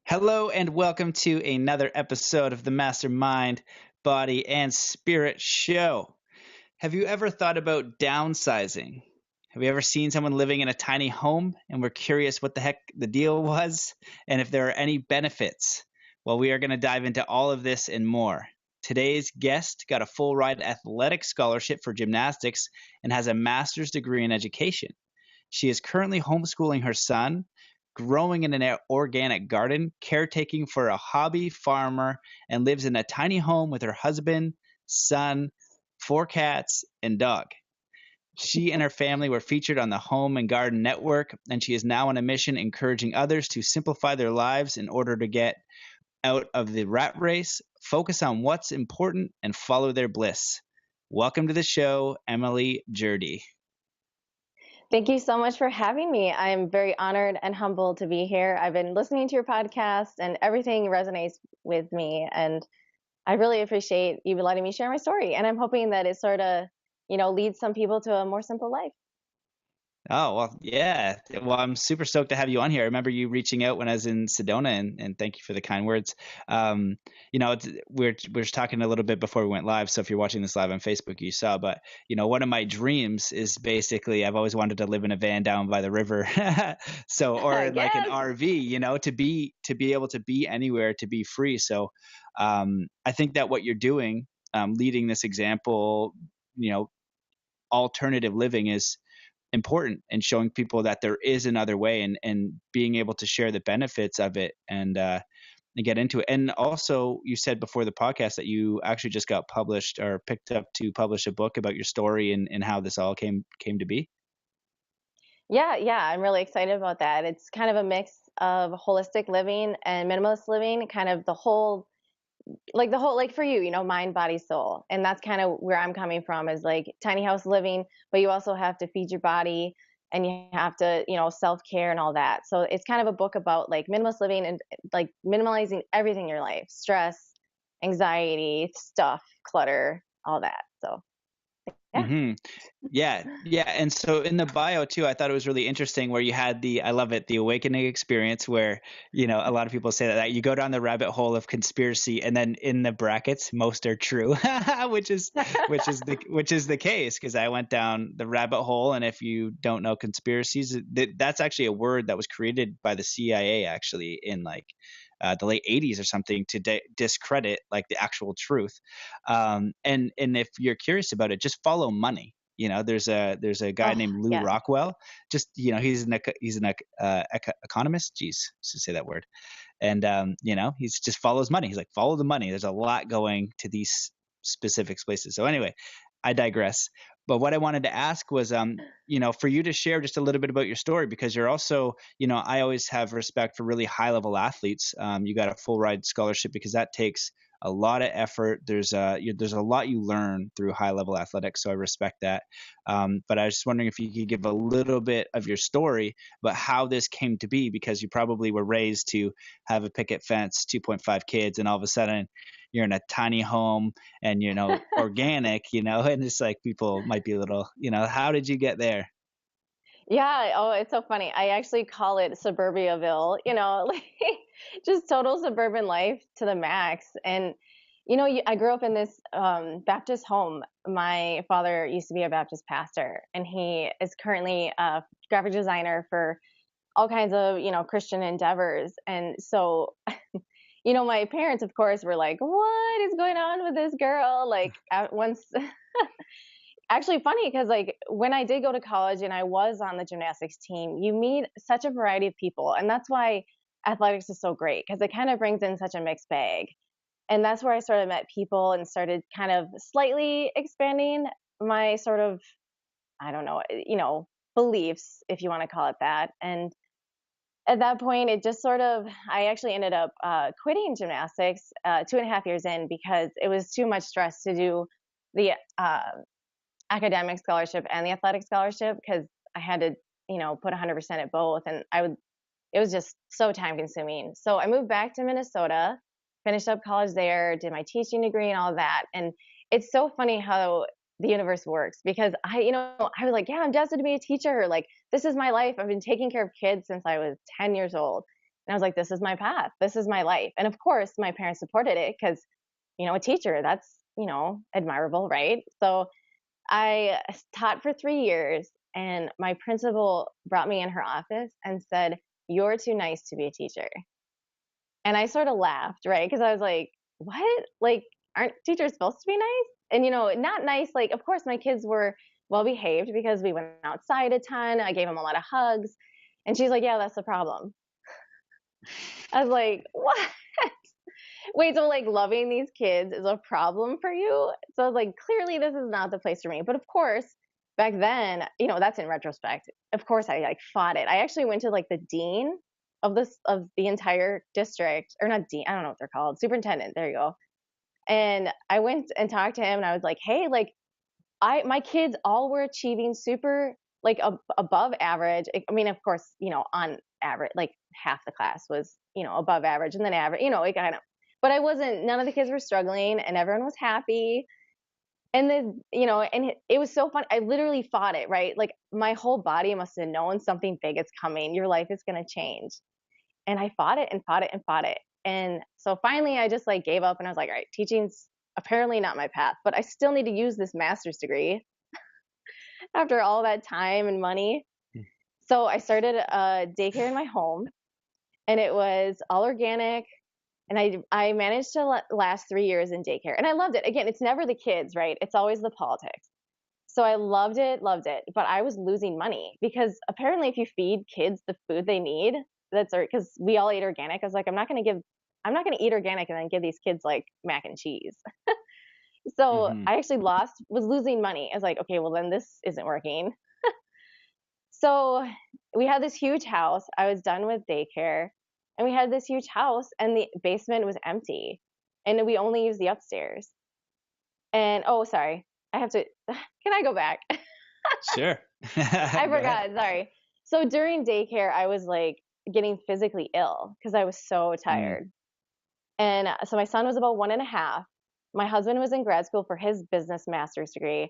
Hello and welcome to another episode of the Mastermind, Body, and Spirit Show. Have you ever thought about downsizing? Have you ever seen someone living in a tiny home and were curious what the heck the deal was and if there are any benefits? Well, we are going to dive into all of this and more. Today's guest got a full ride athletic scholarship for gymnastics and has a master's degree in education. She is currently homeschooling her son, growing in an organic garden, caretaking for a hobby farmer, and lives in a tiny home with her husband, son, four cats, and dog. She and her family were featured on the Home and Garden Network, and she is now on a mission encouraging others to simplify their lives in order to get out of the rat race, focus on what's important, and follow their bliss. Welcome to the show, Emily Gerde. Thank you so much for having me. I'm very honored and humbled to be here. I've been listening to your podcast and everything resonates with me. And I really appreciate you letting me share my story. And I'm hoping that it sort of, leads some people to a more simple life. Oh, well, yeah. Well, I'm super stoked to have you on here. I remember you reaching out when I was in Sedona, and thank you for the kind words. We're just talking a little bit before we went live. So if you're watching this live on Facebook, you saw. But one of my dreams is basically I've always wanted to live in a van down by the river, or like an Yes. RV. To be able to be anywhere, to be free. So I think that what you're doing, leading this example, alternative living is important and showing people that there is another way and being able to share the benefits of it and get into it. And also you said before the podcast that you actually just got published or picked up to publish a book about your story and how this all came to be. Yeah, I'm really excited about that. It's kind of a mix of holistic living and minimalist living, kind of the whole, like for you, mind, body, soul. And that's kind of where I'm coming from is like tiny house living, but you also have to feed your body and you have to, self-care and all that. So it's kind of a book about like minimalist living and like minimalizing everything in your life, stress, anxiety, stuff, clutter, all that. So yeah. Hmm. Yeah. And so in the bio too, I thought it was really interesting where you had I love it, the awakening experience where, a lot of people say that you go down the rabbit hole of conspiracy and then in the brackets, most are true, which is the case. Cause I went down the rabbit hole. And if you don't know conspiracies, that's actually a word that was created by the CIA actually in like the late 80s or something to discredit like the actual truth. And if you're curious about it, just follow money. There's a guy Oh, named Lou yes. Rockwell. Just he's an economist. Jeez, to say that word. And he's just follows money. He's like, follow the money. There's a lot going to these specific places. So anyway, I digress. But what I wanted to ask was, for you to share just a little bit about your story, because you're also, I always have respect for really high level athletes. You got a full ride scholarship because that takes a lot of effort. There's a lot you learn through high level athletics. So I respect that. But I was just wondering if you could give a little bit of your story about how this came to be, because you probably were raised to have a picket fence, 2.5 kids, and all of a sudden you're in a tiny home and organic, and it's like people might be a little, how did you get there? Yeah. Oh, it's so funny. I actually call it Suburbiaville, like just total suburban life to the max. And, I grew up in this Baptist home. My father used to be a Baptist pastor, and he is currently a graphic designer for all kinds of, Christian endeavors. And so, my parents, of course, were like, what is going on with this girl? Like, at once, actually funny because like when I did go to college and I was on the gymnastics team, you meet such a variety of people. And that's why athletics is so great because it kind of brings in such a mixed bag. And that's where I sort of met people and started kind of slightly expanding my sort of, I don't know, beliefs, if you want to call it that. And at that point, it just sort of, I actually ended up quitting gymnastics 2.5 years in because it was too much stress to do the academic scholarship and the athletic scholarship because I had to, put 100% at both. And it was just so time consuming. So I moved back to Minnesota, finished up college there, did my teaching degree and all that. And it's so funny how the universe works because I was like, yeah, I'm destined to be a teacher. Like, this is my life. I've been taking care of kids since I was 10 years old. And I was like, this is my path. This is my life. And of course, my parents supported it because, a teacher, that's, admirable, right? So I taught for 3 years, and my principal brought me in her office and said, "You're too nice to be a teacher." And I sort of laughed, right? Because I was like, what? Like, aren't teachers supposed to be nice? And, not nice. Like, of course, my kids were well behaved because we went outside a ton. I gave them a lot of hugs. And she's like, yeah, that's the problem. I was like, what? Wait, so like loving these kids is a problem for you? So I was like, clearly this is not the place for me. But of course, back then, that's in retrospect. Of course, I like fought it. I actually went to like the dean of the entire district, or not dean, I don't know what they're called, superintendent. There you go. And I went and talked to him, and I was like, hey, like my kids all were achieving super like above average. I mean, of course, on average, like half the class was, above average, and then average, it kind of, but I wasn't, none of the kids were struggling, and everyone was happy. And then, and it was so fun. I literally fought it, right? Like my whole body must have known something big is coming. Your life is going to change. And I fought it and fought it and fought it. And so finally I just like gave up, and I was like, all right, teaching's apparently not my path, but I still need to use this master's degree after all that time and money. So I started a daycare in my home, and it was all organic. And I managed to last 3 years in daycare, and I loved it. Again, it's never the kids, right? It's always the politics. So I loved it, but I was losing money because apparently if you feed kids the food they need, because we all ate organic. I was like, I'm not going to eat organic and then give these kids like mac and cheese. So I actually was losing money. I was like, okay, well then this isn't working. So we had this huge house. I was done with daycare, and we had this huge house, and the basement was empty, and we only used the upstairs. And oh, sorry, I have to. Can I go back? Sure. I forgot. Sorry. So during daycare, I was like getting physically ill because I was so tired. And so my son was about 1.5. My husband was in grad school for his business master's degree,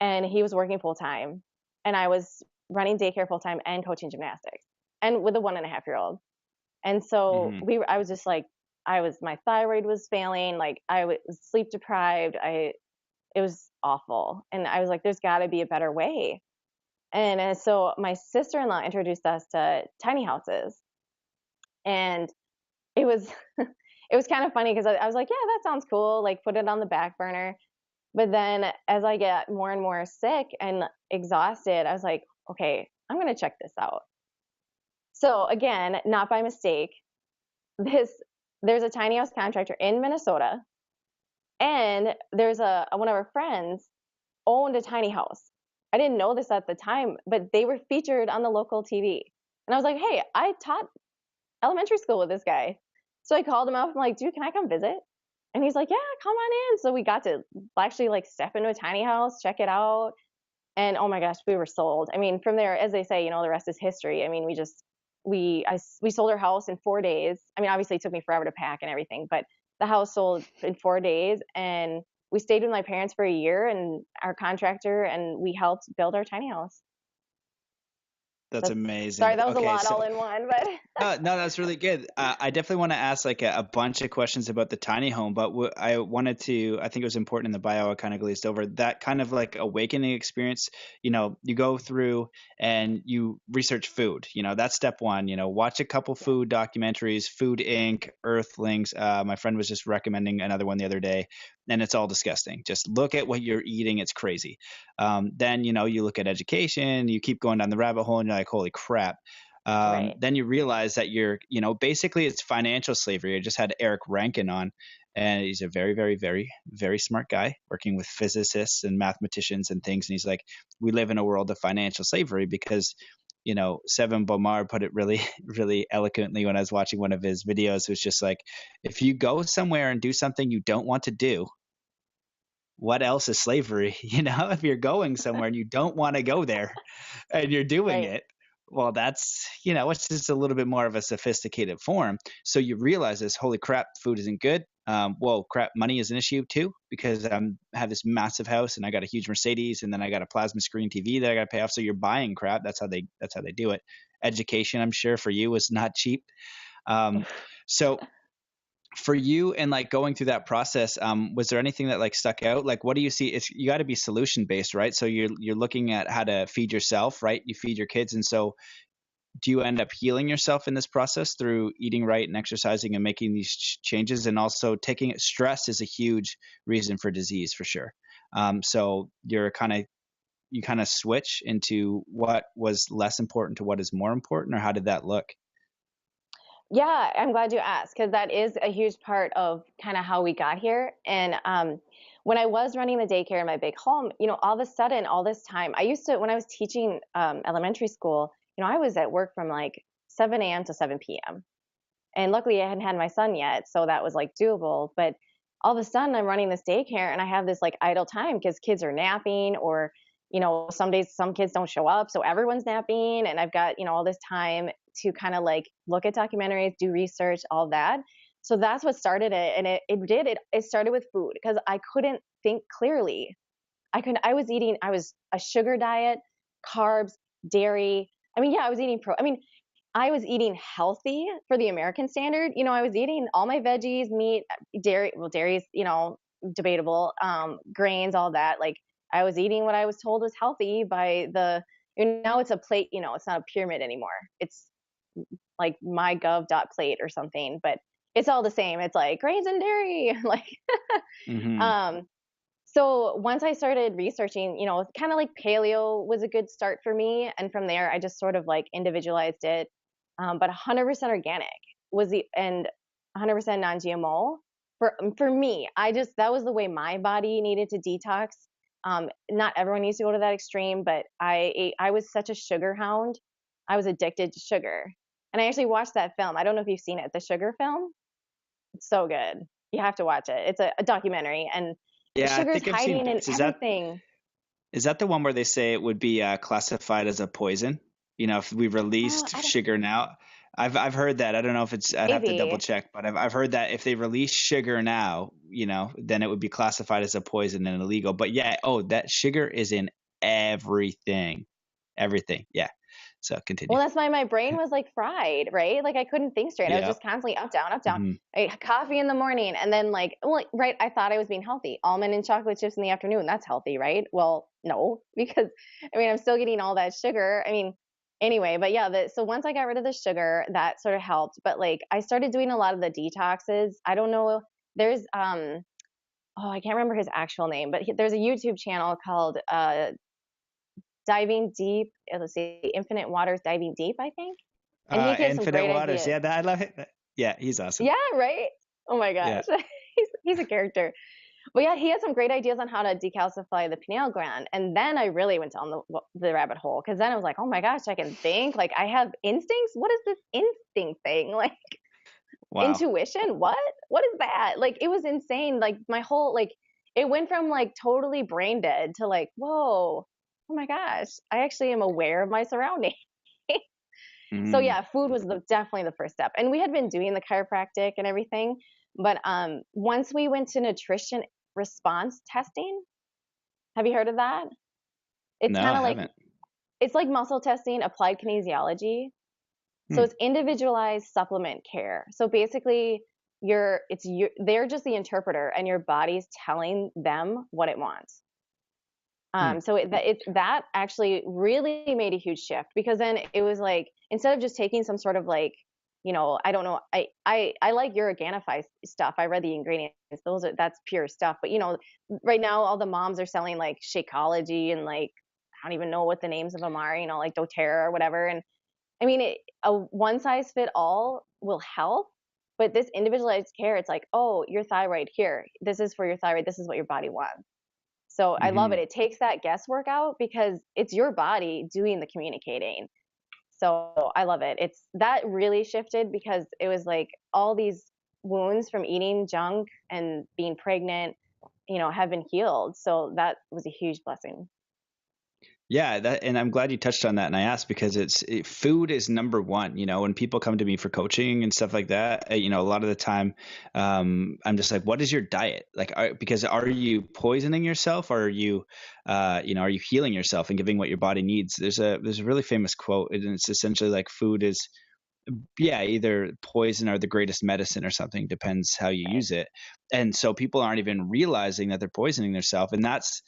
and he was working full time. And I was running daycare full time and coaching gymnastics, and with a 1.5-year-old. And so I was just like, my thyroid was failing. Like I was sleep deprived. It was awful. And I was like, there's got to be a better way. And so my sister-in-law introduced us to tiny houses, and it was it was kind of funny because I was like, yeah, that sounds cool. Like put it on the back burner. But then as I get more and more sick and exhausted, I was like, okay, I'm going to check this out. So again, not by mistake, there's a tiny house contractor in Minnesota, and there's one of our friends owned a tiny house. I didn't know this at the time, but they were featured on the local TV. And I was like, hey, I taught elementary school with this guy. So I called him up. I'm like, dude, can I come visit? And he's like, yeah, come on in. So we got to actually like step into a tiny house, check it out. And oh my gosh, we were sold. I mean, from there, as they say, the rest is history. I mean, we sold our house in 4 days. I mean, obviously it took me forever to pack and everything, but the house sold in 4 days, and we stayed with my parents for a year and our contractor, and we helped build our tiny house. That's amazing. Sorry, that was a lot all in one, but no, that's really good. I definitely want to ask like a bunch of questions about the tiny home, but I think it was important in the bio I kind of glazed over that kind of like awakening experience. You go through and you research food. That's step one. Watch a couple food documentaries, Food Inc., Earthlings. My friend was just recommending another one the other day, and it's all disgusting. Just look at what you're eating. It's crazy. Then, you look at education, you keep going down the rabbit hole, and you're like, holy crap. Right. Then you realize that you're, basically it's financial slavery. I just had Eric Rankin on, and he's a very, very, very, very smart guy working with physicists and mathematicians and things. And he's like, we live in a world of financial slavery because, Sevan Bomar put it really, really eloquently when I was watching one of his videos. It was just like, if you go somewhere and do something you don't want to do, what else is slavery? If you're going somewhere and you don't want to go there and you're doing Right. it, well, that's, it's just a little bit more of a sophisticated form. So you realize this, holy crap, food isn't good. Well, crap, money is an issue too, because I have this massive house and I got a huge Mercedes, and then I got a plasma screen TV that I got to pay off. So you're buying crap. That's how they do it. Education, I'm sure for you, was not cheap. So for you and like going through that process, was there anything that like stuck out? Like, what do you see? It's you got to be solution based, right? So you're looking at how to feed yourself, right? You feed your kids, and so do you end up healing yourself in this process through eating right and exercising and making these changes? And also taking it, stress is a huge reason for disease for sure. So you kind of switch into what was less important to what is more important, or how did that look? Yeah, I'm glad you asked because that is a huge part of kind of how we got here. And when I was running the daycare in my big home, all of a sudden, all this time, I used to, when I was teaching elementary school, I was at work from like 7 a.m. to 7 p.m. And luckily, I hadn't had my son yet, so that was like doable. But all of a sudden, I'm running this daycare and I have this like idle time because kids are napping, or some days some kids don't show up, so everyone's napping, and I've got all this time to kind of like look at documentaries, do research, all that. So that's what started it, and it started with food because I couldn't think clearly. I was a sugar diet, carbs, dairy. I mean, yeah, I was eating I was eating healthy for the American standard. I was eating all my veggies, meat, dairy. Well, dairy's, debatable. Grains, all that. Like I was eating what I was told was healthy by now it's a plate, it's not a pyramid anymore. It's like mygov.plate or something, but it's all the same. It's like grains and dairy. Like, Mm-hmm. um, so once I started researching, kind of like paleo was a good start for me. And from there, I just sort of like individualized it. But 100% organic and 100% non-GMO for me. That was the way my body needed to detox. Not everyone needs to go to that extreme, but I was such a sugar hound. I was addicted to sugar. And I actually watched that film. I don't know if you've seen it, the sugar film. It's so good. You have to watch it. It's a documentary, and Yeah, I sugar's think I've seen hiding in bits. everything. Is that the one where they say it would be classified as a poison? If we Oh, released I don't, sugar now, I've heard that. I don't know if it's. I'd have to double maybe. check, but I've heard that if they release sugar now, then it would be classified as a poison and illegal. But yeah, oh, that sugar is in everything, everything. Yeah. So continue. Well, that's why my brain was like fried, right? Like I couldn't think straight. I was Yeah. just constantly up, down, up, down. Hmm. I had coffee in the morning, and then like, well, right, I thought I was being healthy. Almond and chocolate chips in the afternoon, that's healthy, right? Well, no, because I'm still getting all that sugar. Anyway, but yeah, so once I got rid of the sugar, that sort of helped. But like I started doing a lot of the detoxes. I don't know, there's oh, I can't remember his actual name, but there's a YouTube channel called Diving Deep. Let's see, Infinite Waters Diving Deep, I think. And he gives some Infinite great Waters. ideas. Yeah, I love it. Yeah, he's awesome. Yeah, right? Oh my Yeah. gosh. He's a character. But yeah, he has some great ideas on how to decalcify the pineal gland. And then I really went down the rabbit hole because then I was like, oh my gosh, I can think. Like I have instincts. What is this instinct thing? Like Wow. intuition? What? What is that? Like it was insane. Like my whole it went from like totally brain dead to like, whoa, oh my gosh, I actually am aware of my surroundings. So Hmm. yeah, food was definitely the first step. And we had been doing the chiropractic and everything, but once we went to nutrition response testing, have you heard of that? It's No, kind I of like haven't. it's like muscle testing applied kinesiology. So Hmm. it's individualized supplement care. So basically they're just the interpreter and your body's telling them what it wants. Hmm. That actually really made a huge shift because then it was like instead of just taking some sort of like I don't know, I like your Organifi stuff. I read the ingredients; that's pure stuff. But right now all the moms are selling like Shakeology and like I don't even know what the names of them are. Like DoTerra or whatever. And a one size fit all will help, but this individualized care, it's like, oh, your thyroid here. This is for your thyroid. This is what your body wants. So I love Hmm. it. It takes that guesswork out because it's your body doing the communicating. So I love it. It's that really shifted because it was like all these wounds from eating junk and being pregnant, have been healed. So that was a huge blessing. Yeah, and I'm glad you touched on that. And I asked because food is number one. When people come to me for coaching and stuff like that, a lot of the time, I'm just like, what is your diet? Like, because are you poisoning yourself, or are you healing yourself and giving what your body needs? There's a really famous quote, and it's essentially like food is yeah, either poison or the greatest medicine or something, depends how you Right. use it. And so people aren't even realizing that they're poisoning themselves. And that's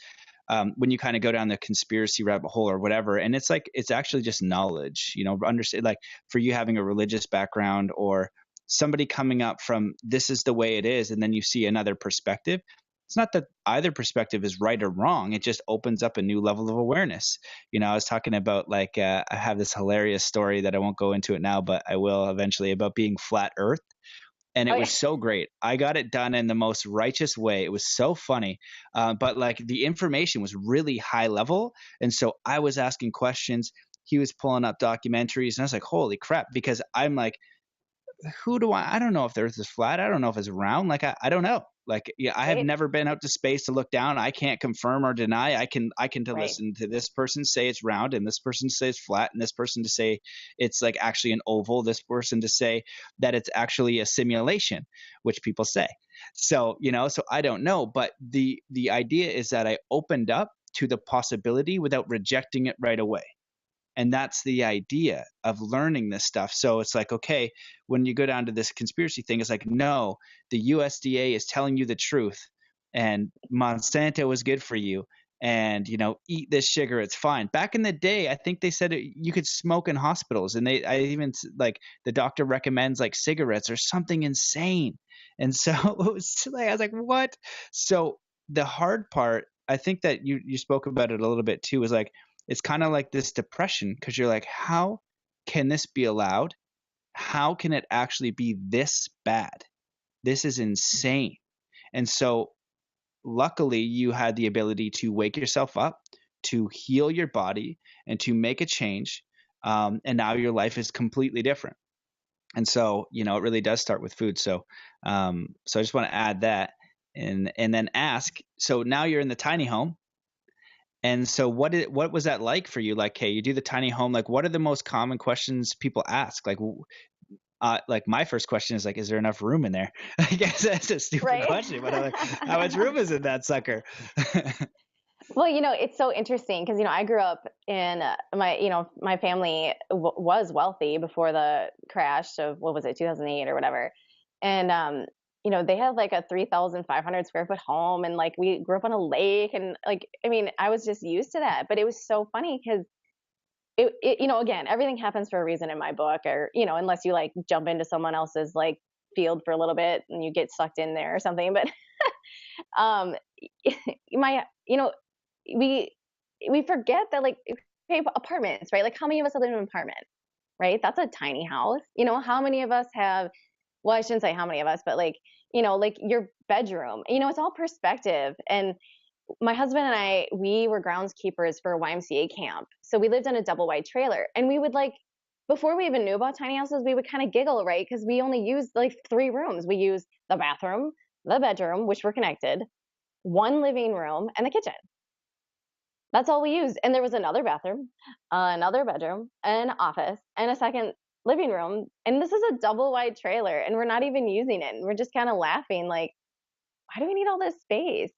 when you kind of go down the conspiracy rabbit hole or whatever. And it's like, it's actually just knowledge, understand, like for you having a religious background or somebody coming up from this is the way it is. And then you see another perspective. It's not that either perspective is right or wrong. It just opens up a new level of awareness. I was talking about like, I have this hilarious story that I won't go into it now, but I will eventually, about being flat earth. And it Oh was yeah. so great. I got it done in the most righteous way. It was so funny, but like the information was really high level, and so I was asking questions. He was pulling up documentaries, and I was like, "Holy crap!" Because I'm like, who do I don't know if the earth is flat. I don't know if it's round. Like I don't know. Like yeah, I have Right. never been out to space to look down. I can't confirm or deny. I can to Right. listen to this person say it's round and this person say it's flat and this person to say it's like actually an oval, this person to say that it's actually a simulation, which people say. So, so I don't know, but the idea is that I opened up to the possibility without rejecting it right away. And that's the idea of learning this stuff. So it's like, okay, when you go down to this conspiracy thing, it's like, no, the USDA is telling you the truth, and Monsanto is good for you. And eat this sugar; it's fine. Back in the day, I think they said you could smoke in hospitals, and I even like the doctor recommends like cigarettes or something insane. And so it was like I was like, what? So the hard part, I think that you spoke about it a little bit too, is like it's kind of like this depression because you're like, how can this be allowed? How can it actually be this bad? This is insane. And so, luckily, you had the ability to wake yourself up, to heal your body, and to make a change. And now your life is completely different. And so, it really does start with food. So I just want to add that, and then ask. So now you're in the tiny home. And so what was that like for you? Like, hey, you do the tiny home, like what are the most common questions people ask? Like my first question is like, is there enough room in there? I guess that's a stupid Right. question, but I'm like, how much room is in that sucker? Well, it's so interesting because, I grew up in my family was wealthy before the crash of, what was it, 2008 or whatever. And, they had like a 3,500 square foot home, and like we grew up on a lake. And like, I mean, I was just used to that. But it was so funny because again, everything happens for a reason in my book, or, unless you like jump into someone else's like field for a little bit and you get sucked in there or something. But, um, my, we we forget that, like, okay, apartments, right? Like, how many of us live in an apartment, right? That's a tiny house. How many of us have, well, I shouldn't say how many of us, but like your bedroom. It's all perspective. And my husband and I, we were groundskeepers for a YMCA camp. So we lived in a double wide trailer, and we would like, before we even knew about tiny houses, we would kind of giggle, right? Because we only used like 3 rooms. We used the bathroom, the bedroom, which were connected, one living room, and the kitchen. That's all we used. And there was another bathroom, another bedroom, an office, and a second living room. And this is a double wide trailer, and we're not even using it. And we're just kind of laughing, like, why do we need all this space?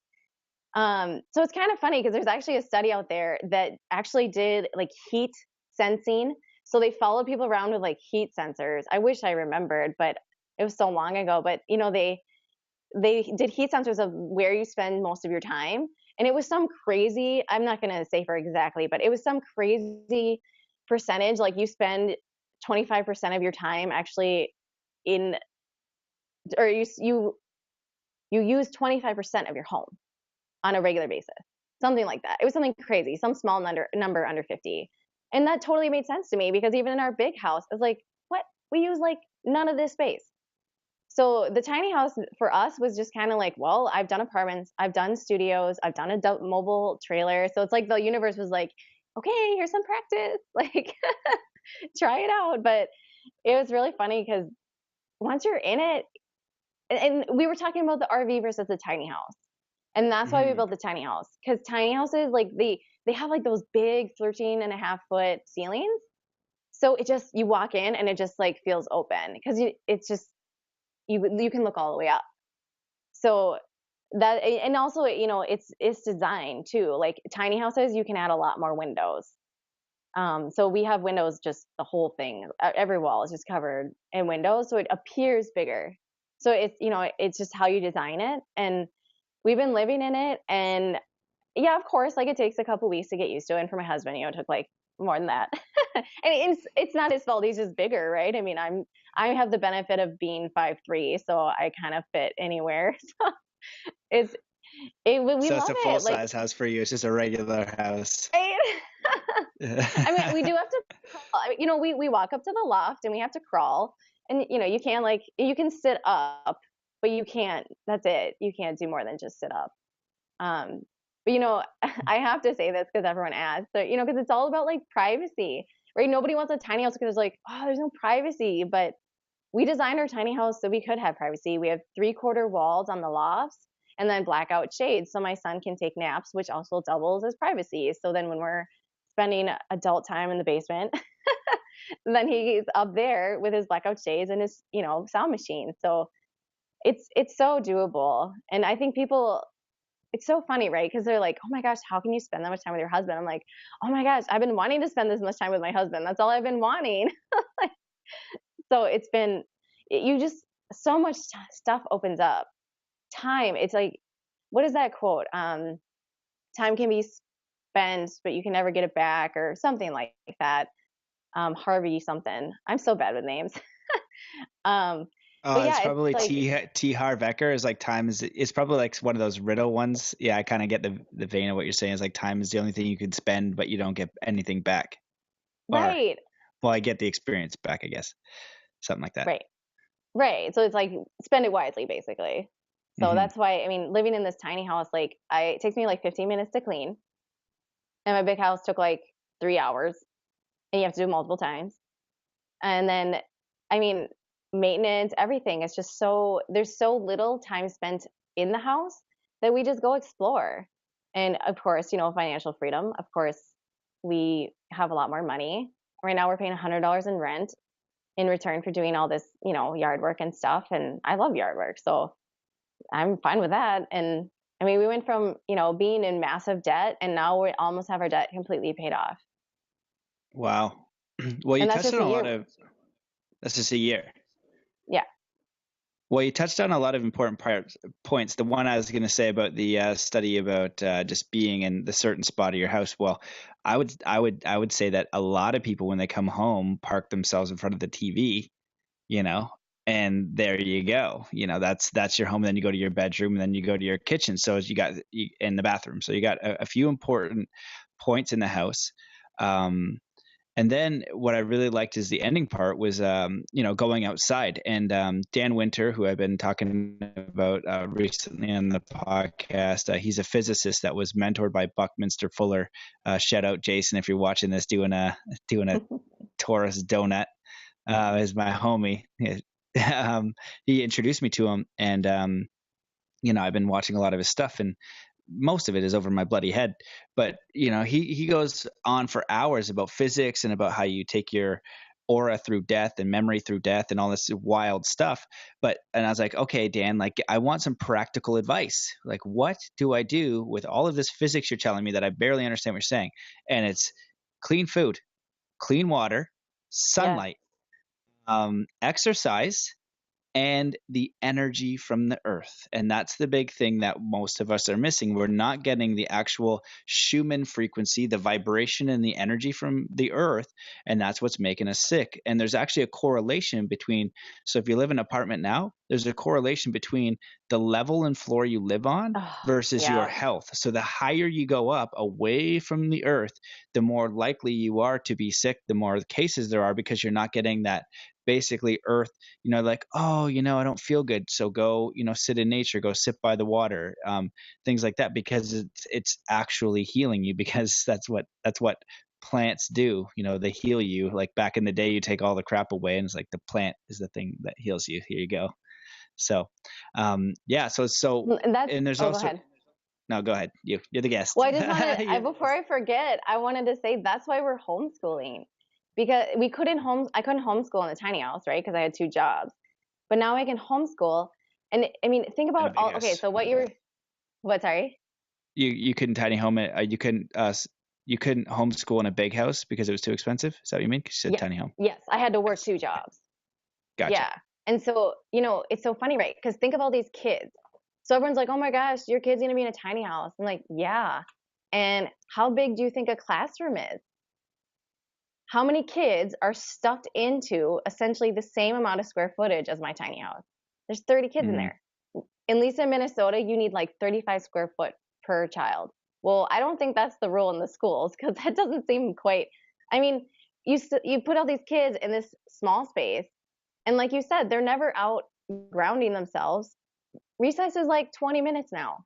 So it's kind of funny because there's actually a study out there that actually did like heat sensing. So they followed people around with like heat sensors. I wish I remembered, but it was so long ago. But they did heat sensors of where you spend most of your time. And it was some crazy, I'm not going to say for exactly, but it was some crazy percentage. Like you spend 25% of your time actually in, or you use 25% of your home on a regular basis. Something like that. It was something crazy, some small number under 50. And that totally made sense to me because even in our big house, I was like, what? We use like none of this space. So the tiny house for us was just kind of like, well, I've done apartments, I've done studios, I've done a mobile trailer. So it's like the universe was like, okay, here's some practice, like try it out. But it was really funny because once you're in it, and we were talking about the RV versus the tiny house, and that's why we Mhm. built the tiny house, because tiny houses, like they have like those big 13.5 foot ceilings. So it just, you walk in and it just like feels open because it's just, you can look all the way up. So that, and also, it's designed too. Like tiny houses, you can add a lot more windows. So we have windows, just the whole thing, every wall is just covered in windows. So it appears bigger. So it's, it's just how you design it. And we've been living in it. And yeah, of course, like it takes a couple weeks to get used to it. And for my husband, it took like more than that. And it's not his fault. He's just bigger, right? I mean, I have the benefit of being 5'3", so I kind of fit anywhere. So it's we So it's love a full it. Like, size house for you. It's just a regular house. right? I mean, we do have to crawl. We walk up to the loft and we have to crawl. And you can you can sit up, but you can't. That's it. You can't do more than just sit up. Um, but I have to say this because everyone asks. So, because it's all about like privacy, right? Nobody wants a tiny house because like, oh, there's no privacy. But we designed our tiny house so we could have privacy. We have 3/4 walls on the lofts and then blackout shades so my son can take naps, which also doubles as privacy. So then when we're spending adult time in the basement, then he's up there with his blackout shades and his, sound machine. So it's so doable. And I think people, it's so funny, right? Because they're like, oh my gosh, how can you spend that much time with your husband? I'm like, oh my gosh, I've been wanting to spend this much time with my husband. That's all I've been wanting. So it's been, you just, so much stuff opens up. Time, it's like, what is that quote? Time can be spent, but you can never get it back, or something like that. Harvey something. I'm so bad with names. But It's yeah, it's probably like, T. Harv Eker is like time is. It's probably like one of those riddle ones. Yeah, I kind of get the vein of what you're saying. Is like time is the only thing you can spend, but you don't get anything back. Or, right, well, I get the experience back, I guess. Something like that. right, right. So it's like, spend it wisely, basically. So Hmm. that's why, I mean, living in this tiny house, like, it takes me like 15 minutes to clean, and my big house took like 3 hours, and you have to do it multiple times. And then, I mean, maintenance, everything. It's just so, there's so little time spent in the house that we just go explore. And of course, financial freedom. Of course, we have a lot more money. Right now, we're paying $100 in rent in return for doing all this, yard work and stuff. And I love yard work, so I'm fine with that. And I mean, we went from, being in massive debt, and now we almost have our debt completely paid off. Wow. Well, you And that's touched just on a a lot year. of. That's just a year. Yeah. Well, you touched on a lot of important points. The one I was going to say about the study about just being in the certain spot of your house. Well, I would say that a lot of people, when they come home, park themselves in front of the TV, you know, and there you go. That's your home. Then you go to your bedroom, and then you go to your kitchen. So as in the bathroom. So you got a few important points in the house. And then what I really liked is the ending part was, going outside. And Dan Winter, who I've been talking about recently on the podcast, he's a physicist that was mentored by Buckminster Fuller. Shout out Jason if you're watching this, doing a Taurus donut. Is my homie. He introduced me to him, and I've been watching a lot of his stuff, and most of it is over my bloody head. But he goes on for hours about physics and about how you take your aura through death and memory through death and all this wild stuff. And I was like, okay, Dan, like I want some practical advice. Like, what do I do with all of this physics you're telling me that I barely understand what you're saying? And it's clean food, clean water, Yes. sunlight, exercise, and the energy from the earth. And that's the big thing that most of us are missing. We're not getting the actual Schumann frequency, the vibration and the energy from the earth. And that's what's making us sick. And there's actually a correlation between, so if you live in an apartment now, there's a correlation between the level and floor you live on Oh, versus your yeah. health. So the higher you go up away from the earth, the more likely you are to be sick, the more cases there are, because you're not getting that basically earth, like, oh, I don't feel good, so go, sit in nature, go sit by the water, things like that, because it's actually healing you, because that's what plants do. They heal you. Like back in the day, you take all the crap away and it's like the plant is the thing that heals you. Here you go. So yeah, so And that's, and there's oh, go also, ahead. no, go ahead, you're the guest. Well, I just wanted, You're the before guest. I forget, I wanted to say that's why we're homeschooling, because I couldn't homeschool in the tiny house, right? Because I had two jobs. But now I can homeschool. And I mean, think In a about big all, okay, house. so what, sorry? You couldn't tiny home it. You couldn't you couldn't homeschool in a big house because it was too expensive. Is that what you mean? 'Cause you said Yes. tiny home. Yes. I had to work Yes. 2 jobs. Gotcha. Yeah. And so, it's so funny, right? Because think of all these kids. So everyone's like, oh my gosh, your kid's going to be in a tiny house. I'm like, yeah. And how big do you think a classroom is? How many kids are stuffed into essentially the same amount of square footage as my tiny house? There's 30 kids in Hmm. there. At least in Minnesota, you need like 35 square foot per child. Well, I don't think that's the rule in the schools because that doesn't seem quite. I mean, you put all these kids in this small space, and like you said, they're never out grounding themselves. Recess is like 20 minutes now.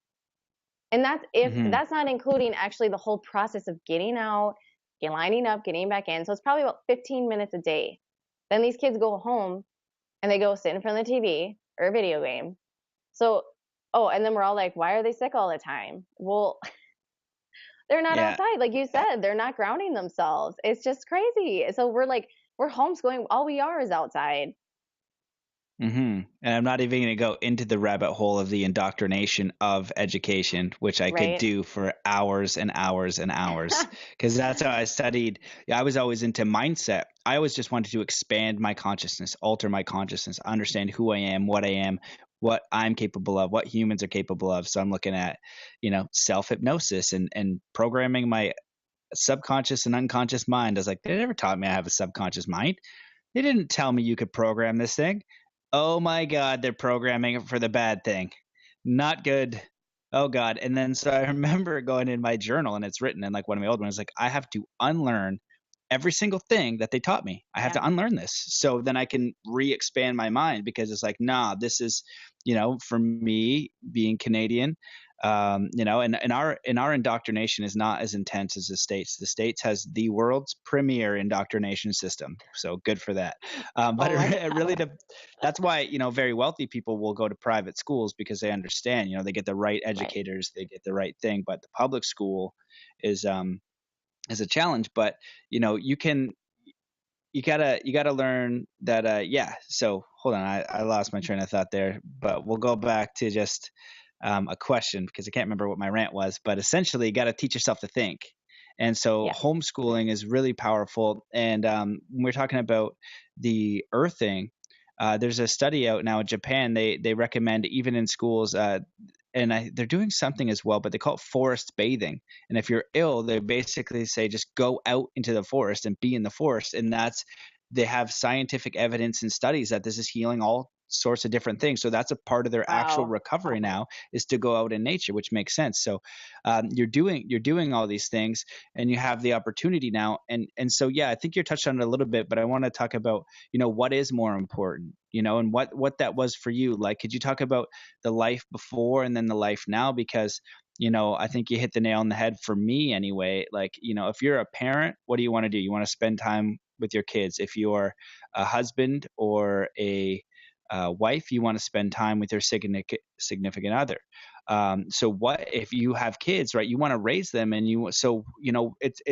And Hmm. that's not including actually the whole process of getting out, lining up, getting back in. So it's probably about 15 minutes a day. Then these kids go home and they go sit in front of the TV or a video game. So, oh, and then we're all like, why are they sick all the time? Well, they're not Yeah. outside. Like you said, they're not grounding themselves. It's just crazy. So we're homeschooling. All we are is outside. And I'm not even going to go into the rabbit hole of the indoctrination of education, which I could Right? do for hours and hours and hours, because that's how I studied. I was always into mindset. I always just wanted to expand my consciousness, alter my consciousness, understand who I am, what I'm capable of, what humans are capable of. So I'm looking at, self hypnosis and programming my subconscious and unconscious mind. I was like, they never taught me I have a subconscious mind. They didn't tell me you could program this thing. Oh my God, they're programming it for the bad thing. Not good. Oh God. And then so I remember going in my journal, and it's written in like one of my old ones, like I have to unlearn every single thing that they taught me. I have Yeah. to unlearn this so then I can re-expand my mind, because it's like, nah, this is, for me being Canadian, and our indoctrination is not as intense as the States. The States has the world's premier indoctrination system, so good for that. But Oh my it really, God. that's why very wealthy people will go to private schools, because they understand, they get the right Right. educators, they get the right thing. But the public school is a challenge. But you gotta learn that. Yeah. So hold on, I lost my train of thought there, but we'll go back to just a question, because I can't remember what my rant was. But essentially, you got to teach yourself to think. And so Yes. homeschooling is really powerful. And when we're talking about the earthing, there's a study out now in Japan. They recommend, even in schools, they're doing something as well, but they call it forest bathing. And if you're ill, they basically say just go out into the forest and be in the forest. And they have scientific evidence and studies that this is healing all sorts of different things. So that's a part of their actual Wow. recovery now, is to go out in nature, which makes sense. So you're doing all these things, and you have the opportunity now. And so yeah, I think you touched on it a little bit, but I want to talk about what is more important, and what that was for you. Like, could you talk about the life before and then the life now? Because I think you hit the nail on the head for me anyway. Like, if you're a parent, what do you want to do? You want to spend time with your kids. If you're a husband or a wife, you want to spend time with your significant other. So what if you have kids, right? You want to raise them, and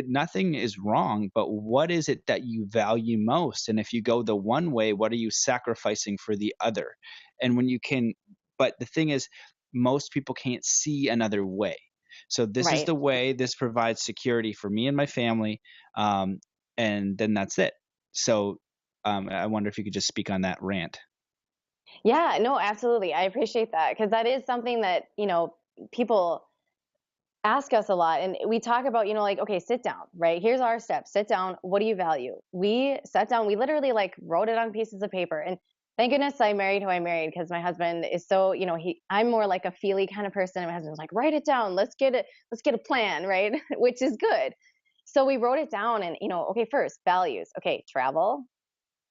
nothing is wrong, but what is it that you value most? And if you go the one way, what are you sacrificing for the other? And when you can, but the thing is, most people can't see another way. So this is Right. the way. This provides security for me and my family, and then that's it. So I wonder if you could just speak on that rant. Yeah, no, absolutely. I appreciate that because that is something that, people ask us a lot. And we talk about, like, okay, sit down, right? Here's our steps. Sit down. What do you value? We sat down, we literally like wrote it on pieces of paper. And thank goodness I married who I married because my husband is so, I'm more like a feely kind of person. And my husband's like, write it down. Let's get a plan, right? Which is good. So we wrote it down and, okay, first values. Okay, travel.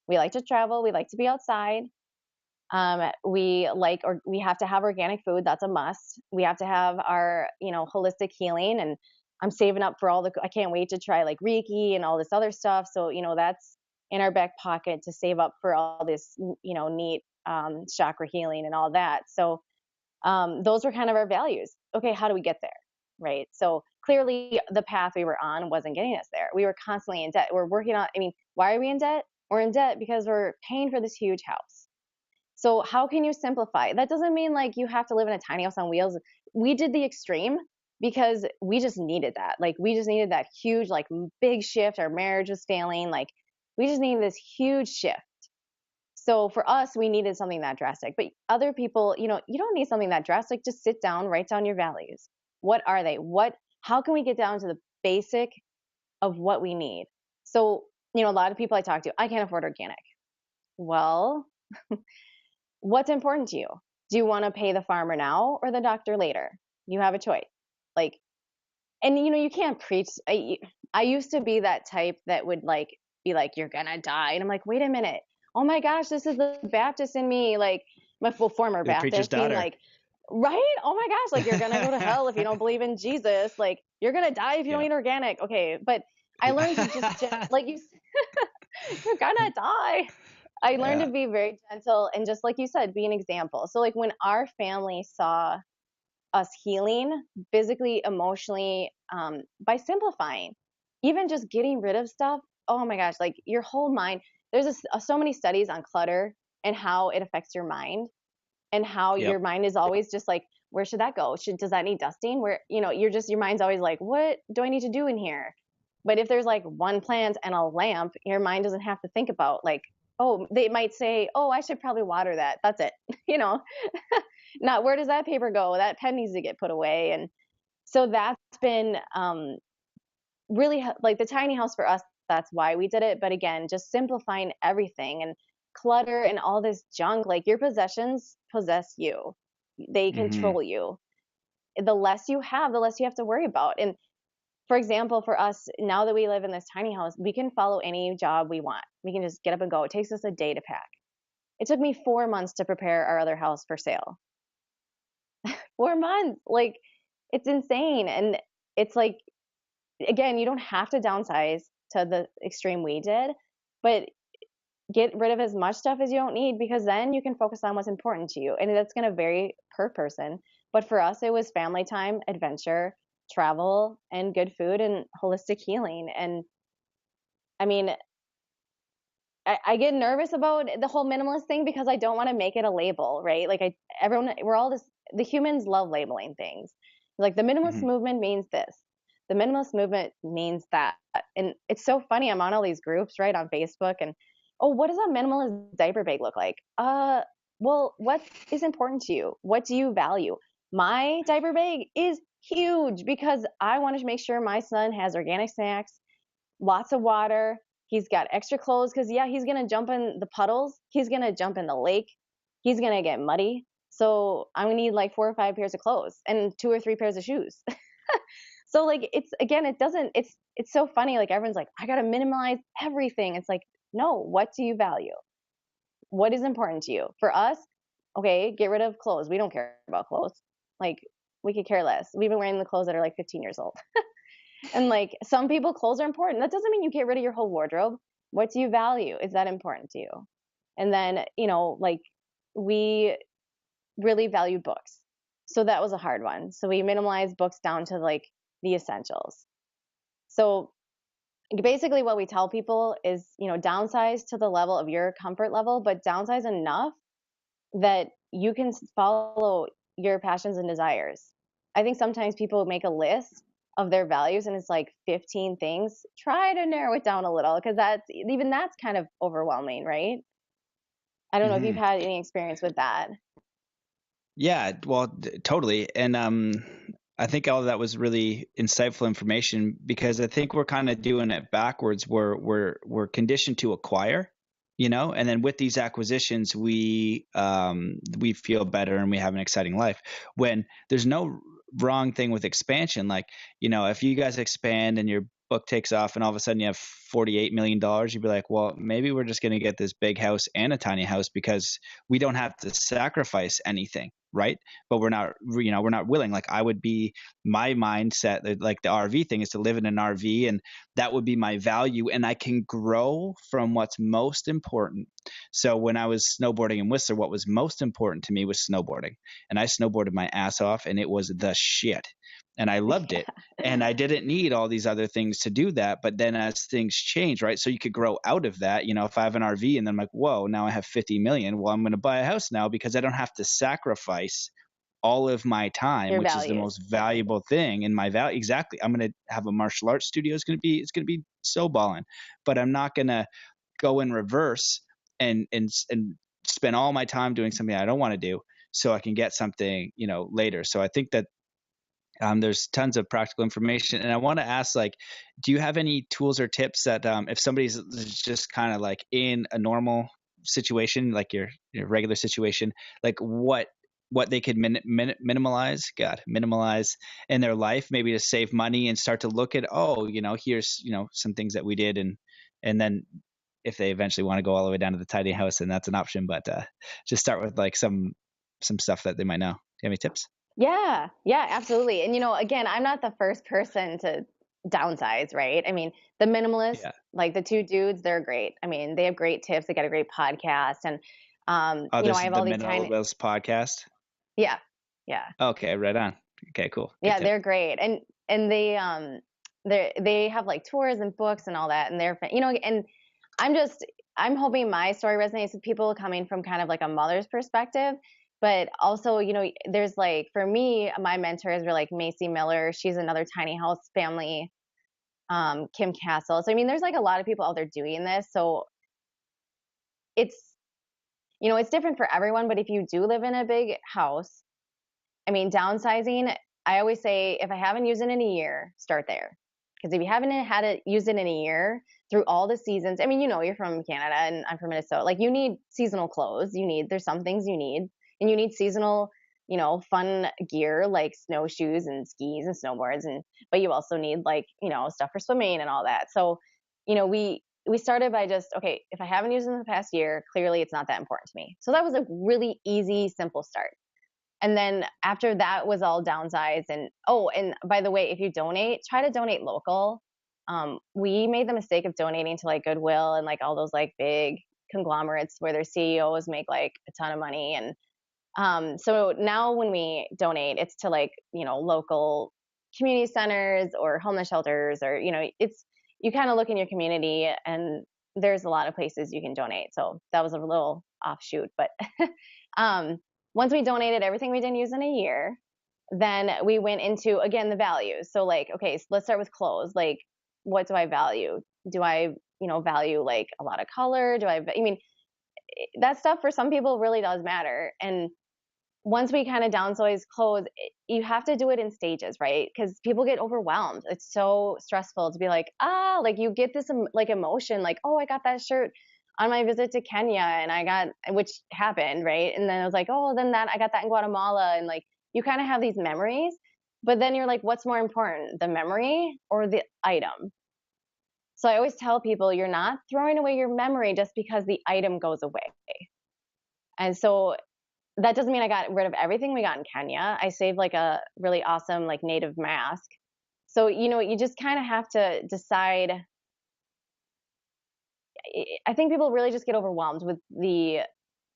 We like to travel. We like to be outside. We have to have organic food. That's a must. We have to have our, holistic healing. And I'm saving up for I can't wait to try like Reiki and all this other stuff. So, that's in our back pocket to save up for all this, neat chakra healing and all that. So, those were kind of our values. Okay, how do we get there? Right. So clearly the path we were on wasn't getting us there. We were constantly in debt. We're working on, why are we in debt? We're in debt because we're paying for this huge house. So how can you simplify? That doesn't mean like you have to live in a tiny house on wheels. We did the extreme. because we just needed that. Like, we just needed that huge, like, big shift. Our marriage was failing. Like, we just needed this huge shift. So for us, we needed something that drastic. But other people, you know, you don't need something that drastic. Just sit down, write down your values. What are they? How can we get down to the basic of what we need? So, you know, a lot of people I talk to, I can't afford organic. Well, what's important to you? Do you want to pay the farmer now or the doctor later? You have a choice. Like, and you know, you can't preach. I used to be that type that would like be like, you're gonna die. And I'm like, wait a minute. Oh my gosh, this is the Baptist in me. Like, my former The preacher's Baptist being daughter. like, right? Oh my gosh, like, you're gonna go to hell if you don't believe in Jesus. Like, you're gonna die if you don't Yeah. eat organic. Okay, but I learned to just like you, you're gonna die. I learned Yeah. to be very gentle and just like you said, be an example. So like when our family saw us healing physically, emotionally, by simplifying, even just getting rid of stuff. Oh my gosh, like your whole mind. There's so many studies on clutter and how it affects your mind, and how Yep. your mind is always just like, where should that go? Does that need dusting? Where, you know, your mind's always like, what do I need to do in here? But if there's like one plant and a lamp, your mind doesn't have to think about like, oh, they might say, oh, I should probably water that. That's it. You know, not where does that paper go? That pen needs to get put away. And so that's been really like the tiny house for us. That's why we did it. But again, just simplifying everything and clutter and all this junk, like your possessions possess you, they Mm-hmm. control you. The less you have, the less you have to worry about. And for example, for us, now that we live in this tiny house, we can follow any job we want. We can just get up and go. It takes us a day to pack. It took me 4 months to prepare our other house for sale. 4 months. Like, it's insane. And it's like, again, you don't have to downsize to the extreme we did, but get rid of as much stuff as you don't need, because then you can focus on what's important to you. And that's going to vary per person. But for us, it was family time, adventure, travel, and good food and holistic healing. And I mean, I get nervous about the whole minimalist thing because I don't want to make it a label, right? Like, we're all this, the humans love labeling things. Like, the minimalist Mm-hmm. movement means this, the minimalist movement means that. And it's so funny. I'm on all these groups, right, on Facebook, and oh, what does a minimalist diaper bag look like? Well, what is important to you? What do you value? My diaper bag is huge because I want to make sure my son has organic snacks, lots of water. He's got extra clothes because, yeah, he's going to jump in the puddles. He's going to jump in the lake. He's going to get muddy. So I'm going to need like 4 or 5 pairs of clothes and 2 or 3 pairs of shoes. So like, it's, again, it's so funny. Like, everyone's like, I got to minimize everything. It's like, no, what do you value? What is important to you? For us, okay, get rid of clothes. We don't care about clothes. Like, we could care less. We've been wearing the clothes that are like 15 years old. And like, some people, clothes are important. That doesn't mean you get rid of your whole wardrobe. What do you value? Is that important to you? And then, you know, like, we really value books. So that was a hard one. So we minimalized books down to like the essentials. So basically what we tell people is, you know, downsize to the level of your comfort level, but downsize enough that you can follow your passions and desires. I think sometimes people make a list of their values and it's like 15 things. Try to narrow it down a little, because that's kind of overwhelming, right? I don't know if you've Mm-hmm. had any experience with that. Yeah, well, totally. And I think all of that was really insightful information, because I think we're kind of doing it backwards. We're conditioned to acquire, you know, and then with these acquisitions, we feel better and we have an exciting life. When there's no wrong thing with expansion, like, you know, if you guys expand and your book takes off and all of a sudden you have $48 million, you'd be like, well, maybe we're just going to get this big house and a tiny house because we don't have to sacrifice anything, right? But we're not, you know, we're not willing. Like, I would be, my mindset, like the RV thing is to live in an RV, and that would be my value, and I can grow from what's most important. So when I was snowboarding in Whistler, what was most important to me was snowboarding, and I snowboarded my ass off, and it was the shit, and I loved it. And I didn't need all these other things to do that. But then as things change, right? So you could grow out of that. You know, if I have an RV and then I'm like, whoa, now I have 50 million. Well, I'm going to buy a house now because I don't have to sacrifice all of my time, Your which is the values. most valuable thing in my value. Exactly. I'm going to have a martial arts studio. It's going to be so ballin', but I'm not going to go in reverse and spend all my time doing something I don't want to do so I can get something, later. So I think that there's tons of practical information, and I want to ask, like, do you have any tools or tips that if somebody's just kind of like in a normal situation, like your regular situation, like what they could minimalize in their life, maybe to save money and start to look at, oh, here's some things that we did, and then if they eventually want to go all the way down to the tiny house, then that's an option. But just start with like some stuff that they might know. Do you have any tips? Yeah, yeah, absolutely. And again, I'm not the first person to downsize, right? I mean, the minimalist, Yeah. like the two dudes, they're great. I mean, they have great tips. They got a great podcast, and Oh, this I is have the all these tiny, Minimalist podcast. yeah, yeah, Okay, right on. Okay, cool. Good yeah, tip. they're great, and they have like tours and books and all that, and and I'm just I'm hoping my story resonates with people coming from kind of like a mother's perspective, but also, there's like for me, my mentors were like Macy Miller. She's another tiny house family. Kim Castle. So I mean, there's like a lot of people out there doing this. So it's it's different for everyone. But if you do live in a big house, I mean, downsizing. I always say if I haven't used it in a year, start there. Because if you haven't had it used it in a year through all the seasons, I mean, you're from Canada and I'm from Minnesota. Like you need seasonal clothes. There's some things you need, and you need seasonal, fun gear like snowshoes and skis and snowboards, but you also need like stuff for swimming and all that. So, we started by just okay, if I haven't used it in the past year, clearly it's not that important to me. So that was a really easy, simple start. And then after that was all downsized. And oh, and by the way, if you donate, try to donate local. We made the mistake of donating to like Goodwill and like all those like big conglomerates where their CEOs make like a ton of money. And so now when we donate, it's to like local community centers or homeless shelters, or it's you kind of look in your community, and there's a lot of places you can donate. So that was a little offshoot, but um, once we donated everything we didn't use in a year, then we went into again the values. So like, okay, so let's start with clothes. Like, what do I value? Do I value like a lot of color? I mean, that stuff for some people really does matter. And once we kind of downsize clothes, you have to do it in stages, right? Because people get overwhelmed. It's so stressful to be like, like you get this like emotion, like, oh, I got that shirt on my visit to Kenya, and which happened, right? And then I was like, oh, then I got that in Guatemala, and like you kind of have these memories, but then you're like, what's more important, the memory or the item? So I always tell people, you're not throwing away your memory just because the item goes away. And so that doesn't mean I got rid of everything we got in Kenya. I saved like a really awesome like native mask. So, you just kind of have to decide. I think people really just get overwhelmed with the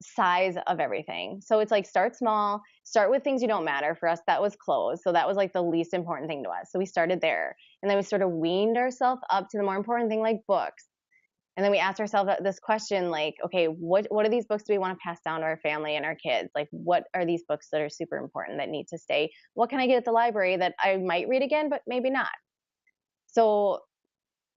size of everything. So it's like start small, start with things you don't matter. For us, that was clothes. So that was like the least important thing to us. So we started there. And then we sort of weaned ourselves up to the more important thing like books. And then we asked ourselves this question, like, okay, what are these books do we want to pass down to our family and our kids? Like, what are these books that are super important that need to stay? What can I get at the library that I might read again, but maybe not? So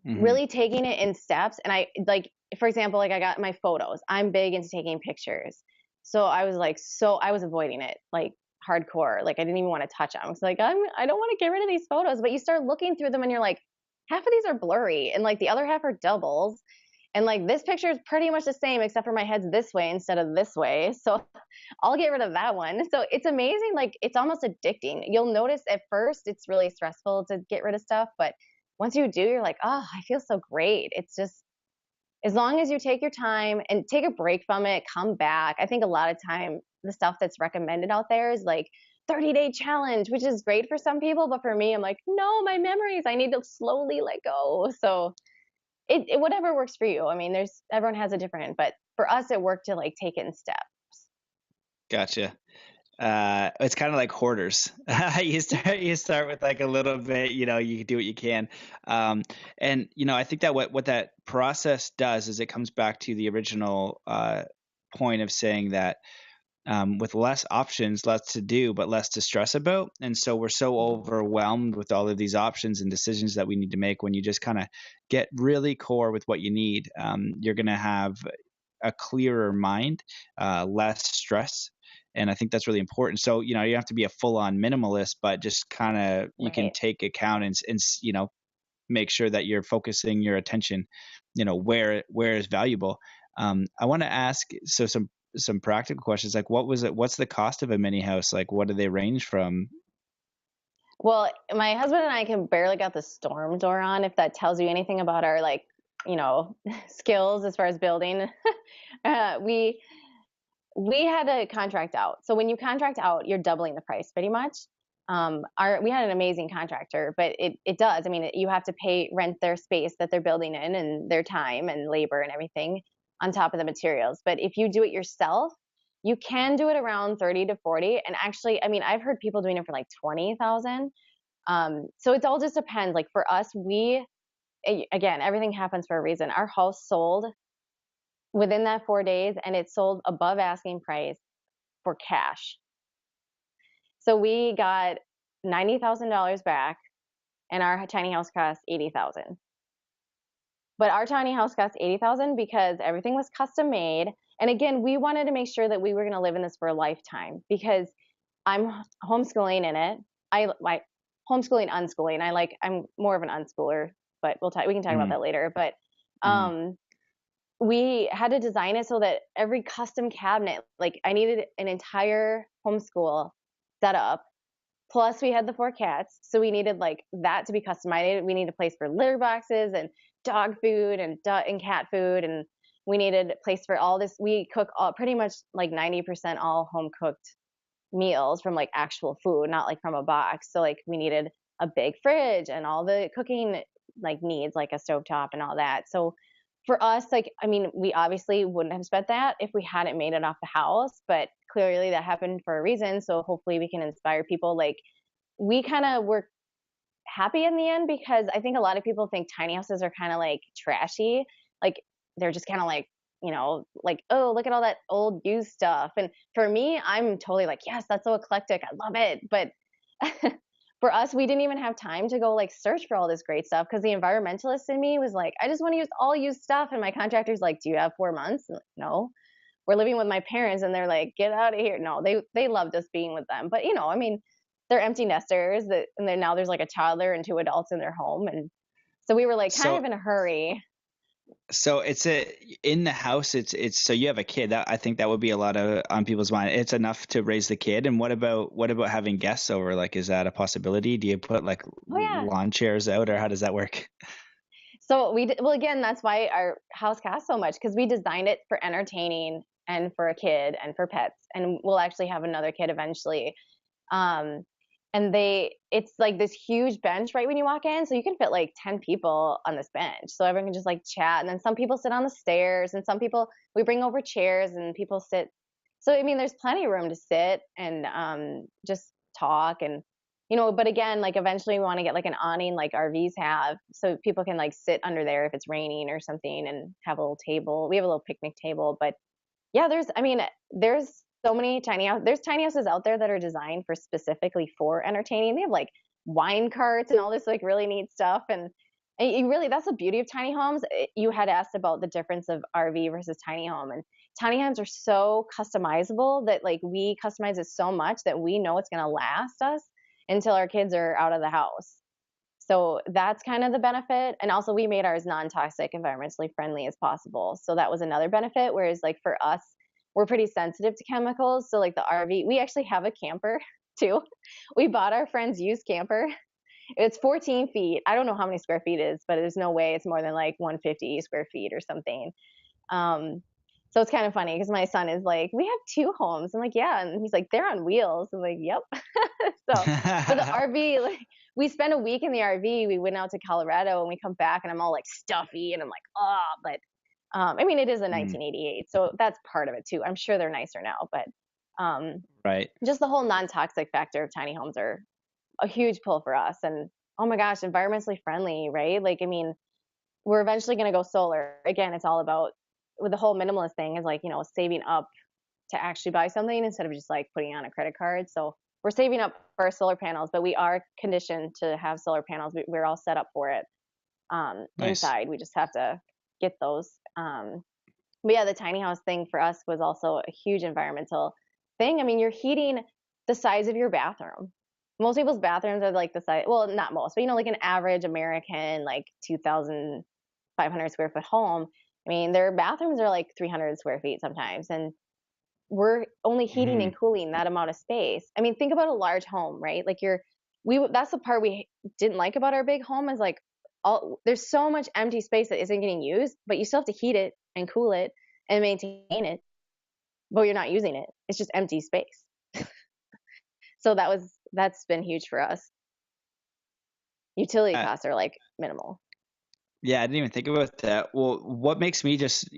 Mm-hmm. really taking it in steps. And I like, for example, like I got my photos. I'm big into taking pictures. So I was like, I was avoiding it like hardcore. Like I didn't even want to touch them. I was like, I don't want to get rid of these photos. But you start looking through them and you're like, half of these are blurry and like the other half are doubles. And like this picture is pretty much the same except for my head's this way instead of this way. So I'll get rid of that one. So it's amazing. Like it's almost addicting. You'll notice at first it's really stressful to get rid of stuff, but once you do, you're like, oh, I feel so great. It's just as long as you take your time and take a break from it, come back. I think a lot of time the stuff that's recommended out there is like 30-day challenge, which is great for some people, but for me, I'm like, no, my memories, I need to slowly let go. So it whatever works for you. I mean, everyone has a different, but for us, it worked to like take it in steps. Gotcha. It's kind of like hoarders. You start with like a little bit, you do what you can. And I think that what that process does is it comes back to the original point of saying that with less options, less to do, but less to stress about. And so we're so overwhelmed with all of these options and decisions that we need to make. When you just kind of get really core with what you need, you're going to have a clearer mind, less stress. And I think that's really important. So, you don't have to be a full on minimalist, but just kind of, you can Right. take account and, make sure that you're focusing your attention, where is valuable. I want to ask, so some practical questions, like what's the cost of a mini house? Like, what do they range from? Well, my husband and I can barely get the storm door on, if that tells you anything about our skills as far as building. uh, we we had a contract out. So when you contract out, you're doubling the price pretty much. We had an amazing contractor, but it does. I mean, you have to rent their space that they're building in and their time and labor and everything on top of the materials. But if you do it yourself, you can do it around 30 to 40. And actually, I mean, I've heard people doing it for like 20,000. So it all just depends. Like for us, again, everything happens for a reason. Our house sold within that 4 days, and it sold above asking price for cash. So we got $90,000 back, and our tiny house cost 80,000. But our tiny house cost 80,000 because everything was custom made. And again, we wanted to make sure that we were going to live in this for a lifetime, because I'm homeschooling in it. I like homeschooling, unschooling. I'm more of an unschooler, but we can talk about Mm, that later. But mm, um we had to design it so that every custom cabinet, like I needed an entire homeschool set up. Plus, we had the 4 cats, so we needed like that to be customized. We needed a place for litter boxes and dog food and cat food, and we needed a place for all this. We cook pretty much like 90% all home cooked meals from like actual food, not like from a box. So like we needed a big fridge and all the cooking like needs, like a stovetop and all that. So for us, like, I mean, we obviously wouldn't have spent that if we hadn't made it off the house, but clearly that happened for a reason. So hopefully we can inspire people. Like we kind of were happy in the end, because I think a lot of people think tiny houses are kind of like trashy. Like they're just kind of like, like, oh, look at all that old used stuff. And for me, I'm totally like, yes, that's so eclectic. I love it. But for us, we didn't even have time to go like search for all this great stuff, because the environmentalist in me was like, I just want to use all used stuff. And my contractor's like, do you have 4 months? Like, no, we're living with my parents, and they're like, get out of here. No, they loved us being with them. But I mean, they're empty nesters and then now there's like a toddler and 2 adults in their home. And so we were like kind so of in a hurry. so in the house, it's so you have a kid. That, I think that would be a lot of on people's mind. It's enough to raise the kid. And what about having guests over? Like, is that a possibility? Do you put like Oh yeah. lawn chairs out, or how does that work? So we did, well, again, that's why our house costs so much, because we designed it for entertaining and for a kid and for pets, and we'll actually have another kid eventually. Um, and it's like this huge bench right when you walk in, so you can fit like 10 people on this bench, so everyone can just like chat. And then some people sit on the stairs, and some people we bring over chairs and people sit. So I mean, there's plenty of room to sit and just talk. And but again, like eventually we want to get like an awning like RVs have, so people can like sit under there if it's raining or something, and have a little table. We have a little picnic table. But yeah, there's so many there's tiny houses out there that are designed for specifically for entertaining. They have like wine carts and all this like really neat stuff. And you really, that's the beauty of tiny homes. You had asked about the difference of RV versus tiny home, and tiny homes are so customizable that like we customize it so much that we know it's going to last us until our kids are out of the house. So that's kind of the benefit. And also we made ours non-toxic, environmentally friendly as possible. So that was another benefit. Whereas like for us, we're pretty sensitive to chemicals. So like the RV, we actually have a camper too. We bought our friend's used camper. It's 14 feet. I don't know how many square feet it is, but there's no way it's more than like 150 square feet or something. Um, so it's kind of funny because my son is like, we have 2 homes. I'm like, yeah. And he's like, they're on wheels. I'm like, yep. So, but the RV, like, we spent a week in the RV. We went out to Colorado and we come back and I'm all like stuffy and I'm like, oh, but I mean, it is a Mm, 1988, so that's part of it too. I'm sure they're nicer now, but um, right. just the whole non-toxic factor of tiny homes are a huge pull for us. And oh my gosh, environmentally friendly, right? Like, I mean, we're eventually going to go solar. Again, it's all about, with the whole minimalist thing, is like, saving up to actually buy something instead of just like putting on a credit card. So we're saving up for our solar panels, but we are conditioned to have solar panels. We're all set up for it Nice. inside. We just have to get those. But yeah, the tiny house thing for us was also a huge environmental thing. I mean, you're heating the size of your bathroom. Most people's bathrooms are like the size, well, not most, but like an average American, like 2,500 square foot home. I mean, their bathrooms are like 300 square feet sometimes. And we're only heating Hmm. and cooling that amount of space. I mean, think about a large home, right? Like that's the part we didn't like about our big home is like there's so much empty space that isn't getting used, but you still have to heat it and cool it and maintain it, but you're not using it. It's just empty space. So that's been huge for us. Utility Uh, costs are like minimal. yeah, I didn't even think about that. Well, what makes me just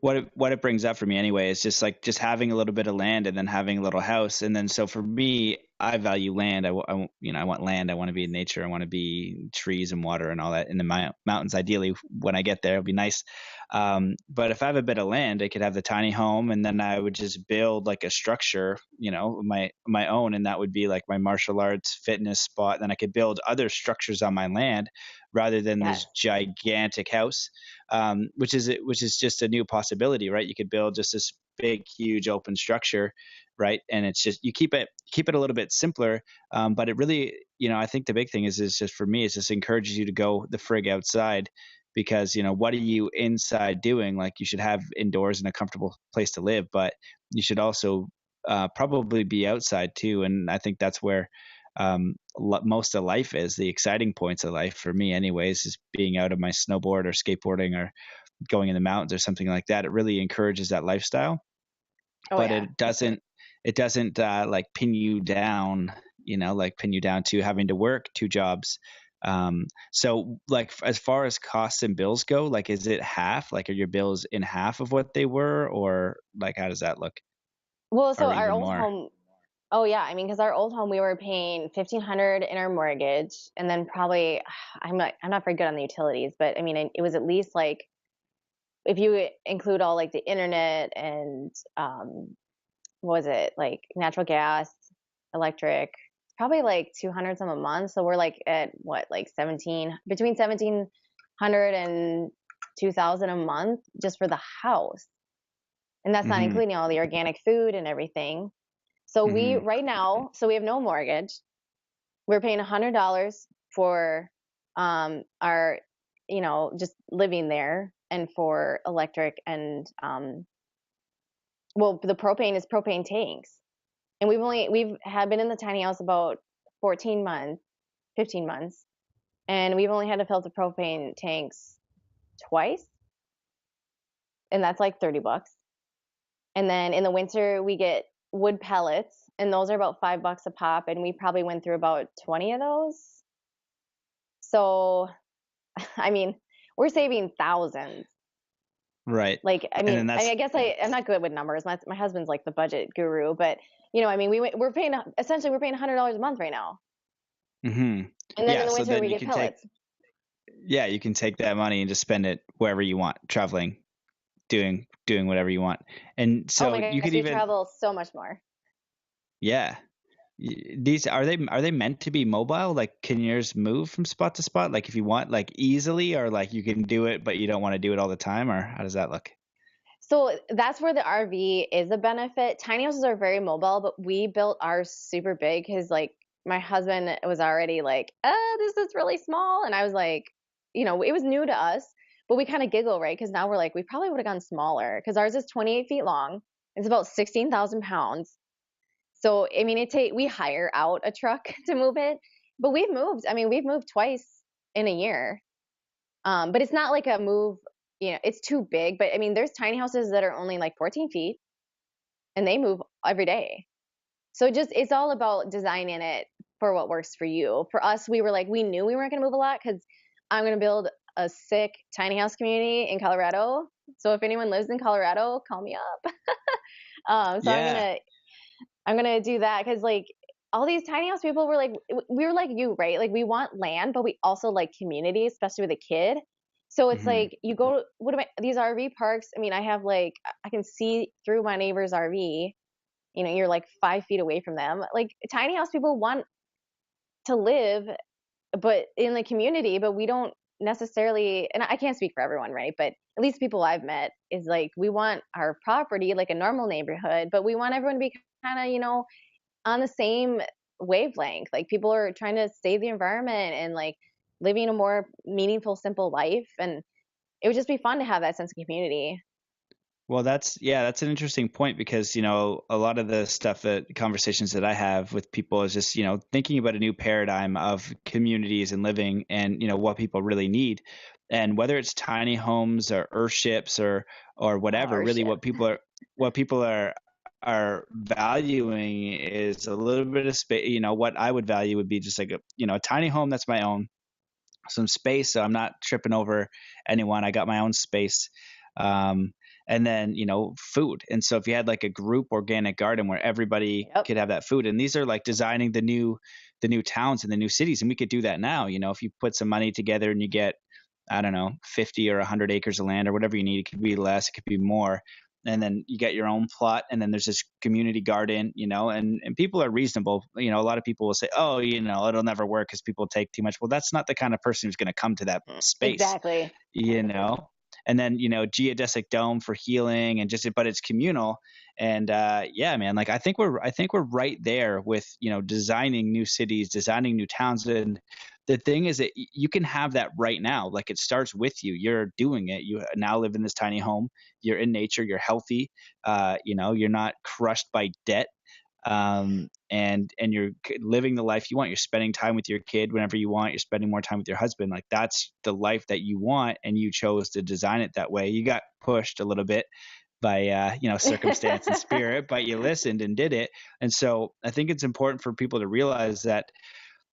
what it brings up for me anyway is just like just having a little bit of land and then having a little house. And then so for me, I value land. I want land. I want to be in nature. I want to be trees and water and all that in the mountains. Ideally, when I get there, it'll be nice. But if I have a bit of land, I could have the tiny home, and then I would just build like a structure, my own, and that would be like my martial arts fitness spot. Then I could build other structures on my land rather than Yes. this gigantic house, which is just a new possibility, right? You could build just this big, huge open structure, right? And it's just you keep it a little bit simpler, but it really, I think the big thing is just for me, it just encourages you to go the frig outside, because what are you inside doing? Like, you should have indoors and a comfortable place to live, but you should also probably be outside too. And I think that's where most of life is. The exciting points of life for me anyways is being out of my snowboard or skateboarding or going in the mountains or something like that. It really encourages that lifestyle, Oh but yeah, for sure. it doesn't like pin you down, like pin you down to having to work two jobs. So like as far as costs and bills go, like is it half? Like, are your bills in half of what they were, or like how does that look? Well, so Or our even old more? home, oh yeah, I mean, because our old home we were paying 1,500 in our mortgage, and then probably I'm not very good on the utilities, but I mean it was at least like if you include all like the internet and what was it like natural gas, electric, probably like 200 some a month. So we're like at what like 17 between 1,700 and 2,000 a month just for the house, and that's not Mm-hmm. including all the organic food and everything. So we Mm-hmm. right now, so we have no mortgage. We're paying $100 for our, just living there and for electric and well, the propane is propane tanks. And we've had been in the tiny house about 14 months, 15 months, and we've only had to fill the propane tanks twice, and that's like $30. And then in the winter we get wood pellets, and those are about $5 a pop, and we probably went through about 20 of those. So, I mean, we're saving thousands. Right. Like, I And mean, then I, that's I guess I'm not good with numbers. My husband's like the budget guru, but I mean, we're paying essentially we're paying $100 a month right now, hmm and then in yeah. the So winter then we get pellets. you can take that money and just spend it wherever you want, traveling, doing whatever you want. And Oh so my you gosh, could we even, travel so much more. yeah. These are they meant to be mobile? Like, can yours move from spot to spot? Like, if you want, like easily, or like you can do it, but you don't want to do it all the time, or how does that look? So that's where the RV is a benefit. Tiny houses are very mobile, but we built ours super big because like my husband was already like, this is really small. And I was like, it was new to us, but we kind of giggle, right? Because now we're like, we probably would have gone smaller because ours is 28 feet long. It's about 16,000 pounds. So, I mean, we hire out a truck to move it, but we've moved. I mean, we've moved twice in a year. But it's not like a move, it's too big. But I mean, there's tiny houses that are only like 14 feet and they move every day. So it's all about designing it for what works for you. For us, we were like, we knew we weren't going to move a lot because I'm going to build a sick tiny house community in Colorado. So if anyone lives in Colorado, call me up. So Yeah. I'm gonna do that because like all these tiny house people were like we were like you, right? Like we want land, but we also like community, especially with a kid. So it's Hmm. like you go, what am I, these RV parks? I mean, I have like, I can see through my neighbor's RV. You know, you're like 5 feet away from them. Like tiny house people want to live, but in the community, but we don't necessarily, and I can't speak for everyone, right? But at least people I've met is like, we want our property like a normal neighborhood, but we want everyone to be kind of, on the same wavelength. Like people are trying to save the environment and like living a more meaningful, simple life. And it would just be fun to have that sense of community. Well, that's an interesting point because, a lot of the stuff that conversations that I have with people is just, thinking about a new paradigm of communities and living and, what people really need. And whether it's tiny homes or earthships or Oh, whatever, our really ship. what people are valuing is a little bit of space. What I would value would be just like a tiny home that's my own, some space so I'm not tripping over anyone. I got my own space. Um, and then, food. And so if you had like a group organic garden where everybody Yep. could have that food, and these are like designing the new towns and the new cities, and we could do that now. If you put some money together and you get, I don't know, 50 or 100 acres of land or whatever you need, it could be less, it could be more. And then you get your own plot, and then there's this community garden, and people are reasonable. A lot of people will say, oh, it'll never work because people take too much. Well, that's not the kind of person who's going to come to that space, Exactly. you know and then geodesic dome for healing, and just, but it's communal. And yeah, man, like I think we're right there with designing new cities, designing new towns. And the thing is that you can have that right now. Like, it starts with you. You're doing it. You now live in this tiny home. You're in nature. You're healthy. You're not crushed by debt. And you're living the life you want. You're spending time with your kid whenever you want. You're spending more time with your husband. Like, that's the life that you want, and you chose to design it that way. You got pushed a little bit by circumstance and spirit, but you listened and did it. And so I think it's important for people to realize that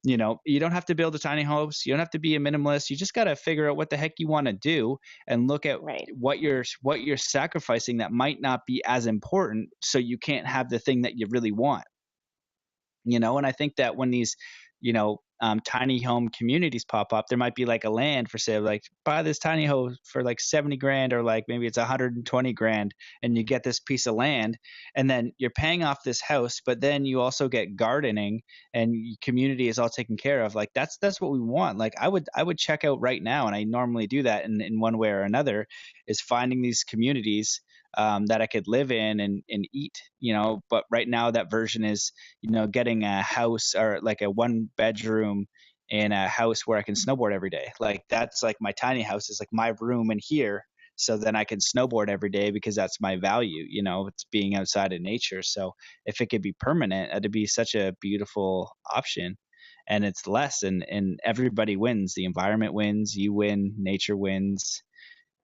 you don't have to build a tiny house. You don't have to be a minimalist. You just got to figure out what the heck you want to do, and look at Right. what you're sacrificing that might not be as important, so you can't have the thing that you really want. And I think that when these tiny home communities pop up, there might be like a land for sale, like, buy this tiny home for like 70 grand, or like maybe it's 120 grand, and you get this piece of land, and then you're paying off this house, but then you also get gardening, and community is all taken care of. Like, that's what we want. Like, I would check out right now, and I normally do that in one way or another, is finding these communities that I could live in and eat. But right now that version is getting a house, or like a 1 bedroom in a house where I can snowboard every day. Like, that's like my tiny house is like my room in here. So then I can snowboard every day, because that's my value. It's being outside in nature. So if it could be permanent, it'd be such a beautiful option. And it's less, and everybody wins. The environment wins, you win, nature wins,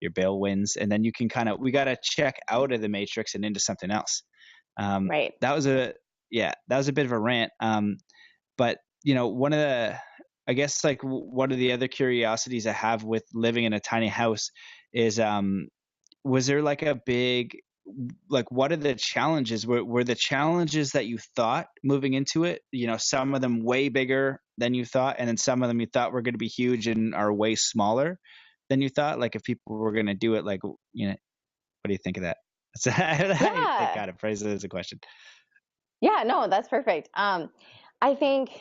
your bill wins, and then you can we got to check out of the matrix and into something else. Um, Right. that was a Yeah, that was a bit of a rant. But one of the, I guess, like, one of the other curiosities I have with living in a tiny house is, was there like a big, like, what are the challenges? Were the challenges that you thought moving into it, some of them way bigger than you thought, and then some of them you thought were going to be huge and are way smaller than you thought? Like, if people were going to do it, like, what do you think of that? I Yeah. got to phrase it as a question. Yeah, no, that's perfect. I think,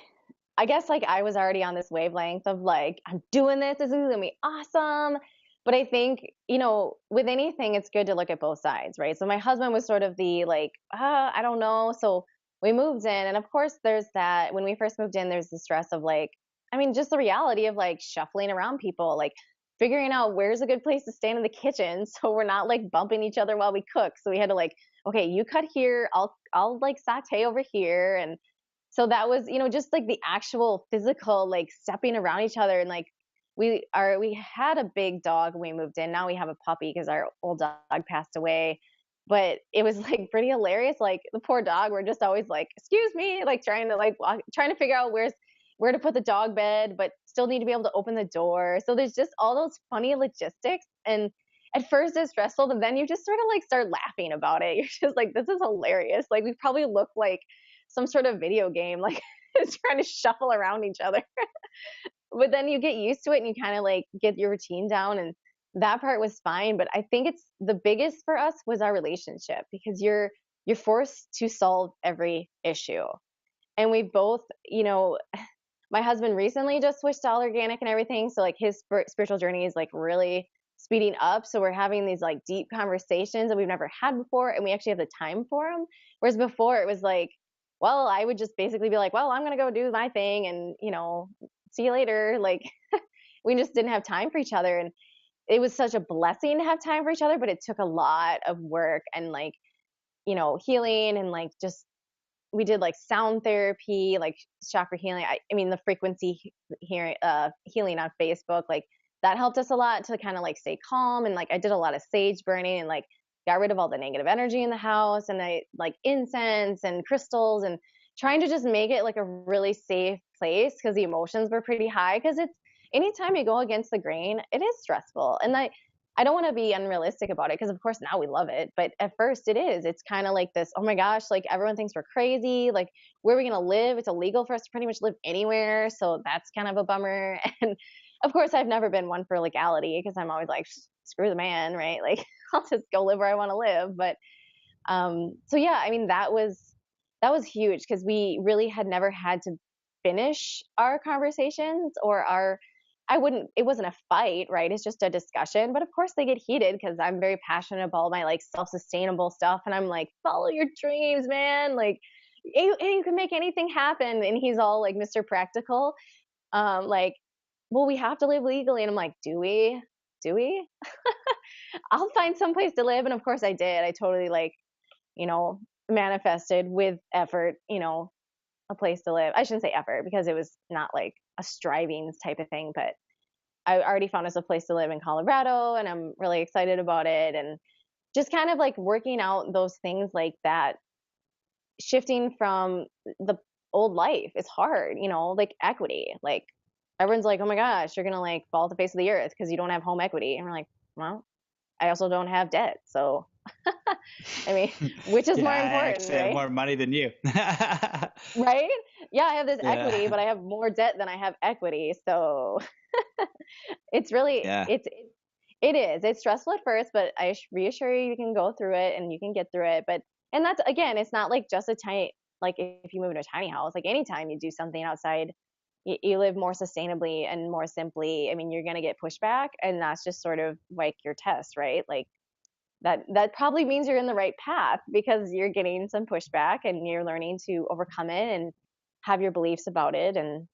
I guess like I was already on this wavelength of like, I'm doing this. This is gonna be awesome. But I think, with anything, it's good to look at both sides, right? So my husband was sort of the like, I don't know. So we moved in, and of course, there's that. When we first moved in, there's the stress of like, I mean, just the reality of like shuffling around people, like figuring out where's a good place to stand in the kitchen, so we're not like bumping each other while we cook. So we had to like, okay, you cut here, I'll like saute over here. And so that was, just like the actual physical like stepping around each other. And like we had a big dog when we moved in. Now we have a puppy because our old dog passed away. But it was like pretty hilarious. Like the poor dog, we're just always like, excuse me, like trying to like trying to figure out where to put the dog bed, but still need to be able to open the door. So there's just all those funny logistics. And at first it's stressful, but then you just sort of like start laughing about it. You're just like, this is hilarious. Like we probably look like some sort of video game, like trying to shuffle around each other. But then you get used to it, and you kind of like get your routine down. And that part was fine, but I think it's the biggest for us was our relationship because you're forced to solve every issue. And we both, my husband recently just switched to all organic and everything, so like his spiritual journey is like really speeding up. So we're having these like deep conversations that we've never had before, and we actually have the time for them. Whereas before it was like, well, I would just basically be like, well, I'm gonna go do my thing, and see you later. Like we just didn't have time for each other, and it was such a blessing to have time for each other, but it took a lot of work and like healing and like just we did like sound therapy, like chakra healing. I mean, the frequency healing on Facebook, like that helped us a lot to kind of like stay calm. And like I did a lot of sage burning and like got rid of all the negative energy in the house. And I like incense and crystals and trying to just make it like a really safe place because the emotions were pretty high. Because it's anytime you go against the grain, it is stressful. And I don't want to be unrealistic about it because of course now we love it, but at first it is. It's kind of like this, oh my gosh, like everyone thinks we're crazy. Like where are we going to live? It's illegal for us to pretty much live anywhere, so that's kind of a bummer. And of course I've never been one for legality because I'm always like screw the man, right? Like I'll just go live where I want to live. But so yeah, I mean that was huge because we really had never had to finish our conversations or our it wasn't a fight, right? It's just a discussion. But of course they get heated because I'm very passionate about my like self-sustainable stuff. And I'm like, follow your dreams, man. Like you can make anything happen. And he's all like Mr. Practical. Like, well, we have to live legally. And I'm like, do we? Do we? I'll find some place to live. And of course I did. I totally like, you know, manifested with effort, a place to live. I shouldn't say effort because it was not like a striving type of thing, but I already found us a place to live in Colorado and I'm really excited about it. And just kind of like working out those things like that, shifting from the old life is hard, like equity. Like everyone's like, oh my gosh, you're going to like fall off the face of the earth because you don't have home equity. And we're like, well, I also don't have debt. So, I mean, which is Yeah, more I important, actually have right? more money than you. Right? Yeah, I have this equity, Yeah. but I have more debt than I have equity. So it's really Yeah. it is. It's stressful at first, but I reassure you, you can go through it and you can get through it. But and that's again, it's not like just a tiny like if you move into a tiny house, like anytime you do something outside, you live more sustainably and more simply. I mean, you're gonna get pushback, and that's just sort of like your test, right? Like that probably means you're in the right path because you're getting some pushback and you're learning to overcome it and have your beliefs about it. And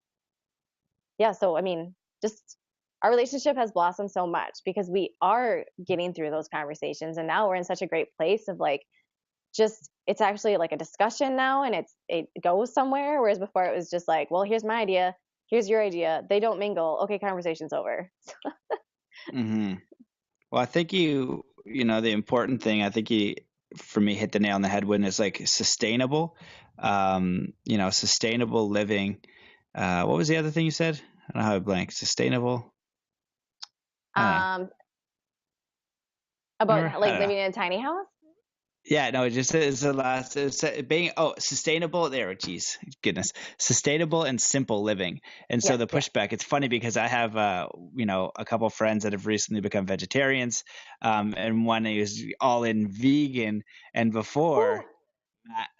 yeah, so I mean, just our relationship has blossomed so much because we are getting through those conversations, and now we're in such a great place of like just it's actually like a discussion now, and it goes somewhere, whereas before it was just like, well, here's my idea, here's your idea, they don't mingle, okay, conversation's over. Hmm. Well, I think the important thing, I think you, for me, hit the nail on the head when it's like sustainable, sustainable living. What was the other thing you said? I don't know how I blank. Sustainable. I don't know. um Remember? about I like don't know. living in a tiny house. Yeah, no, it just is the last being sustainable. There, geez, goodness, sustainable and simple living. And so Yes, the yes. pushback, it's funny because I have a couple of friends that have recently become vegetarians, and one is all in vegan, and Ooh, before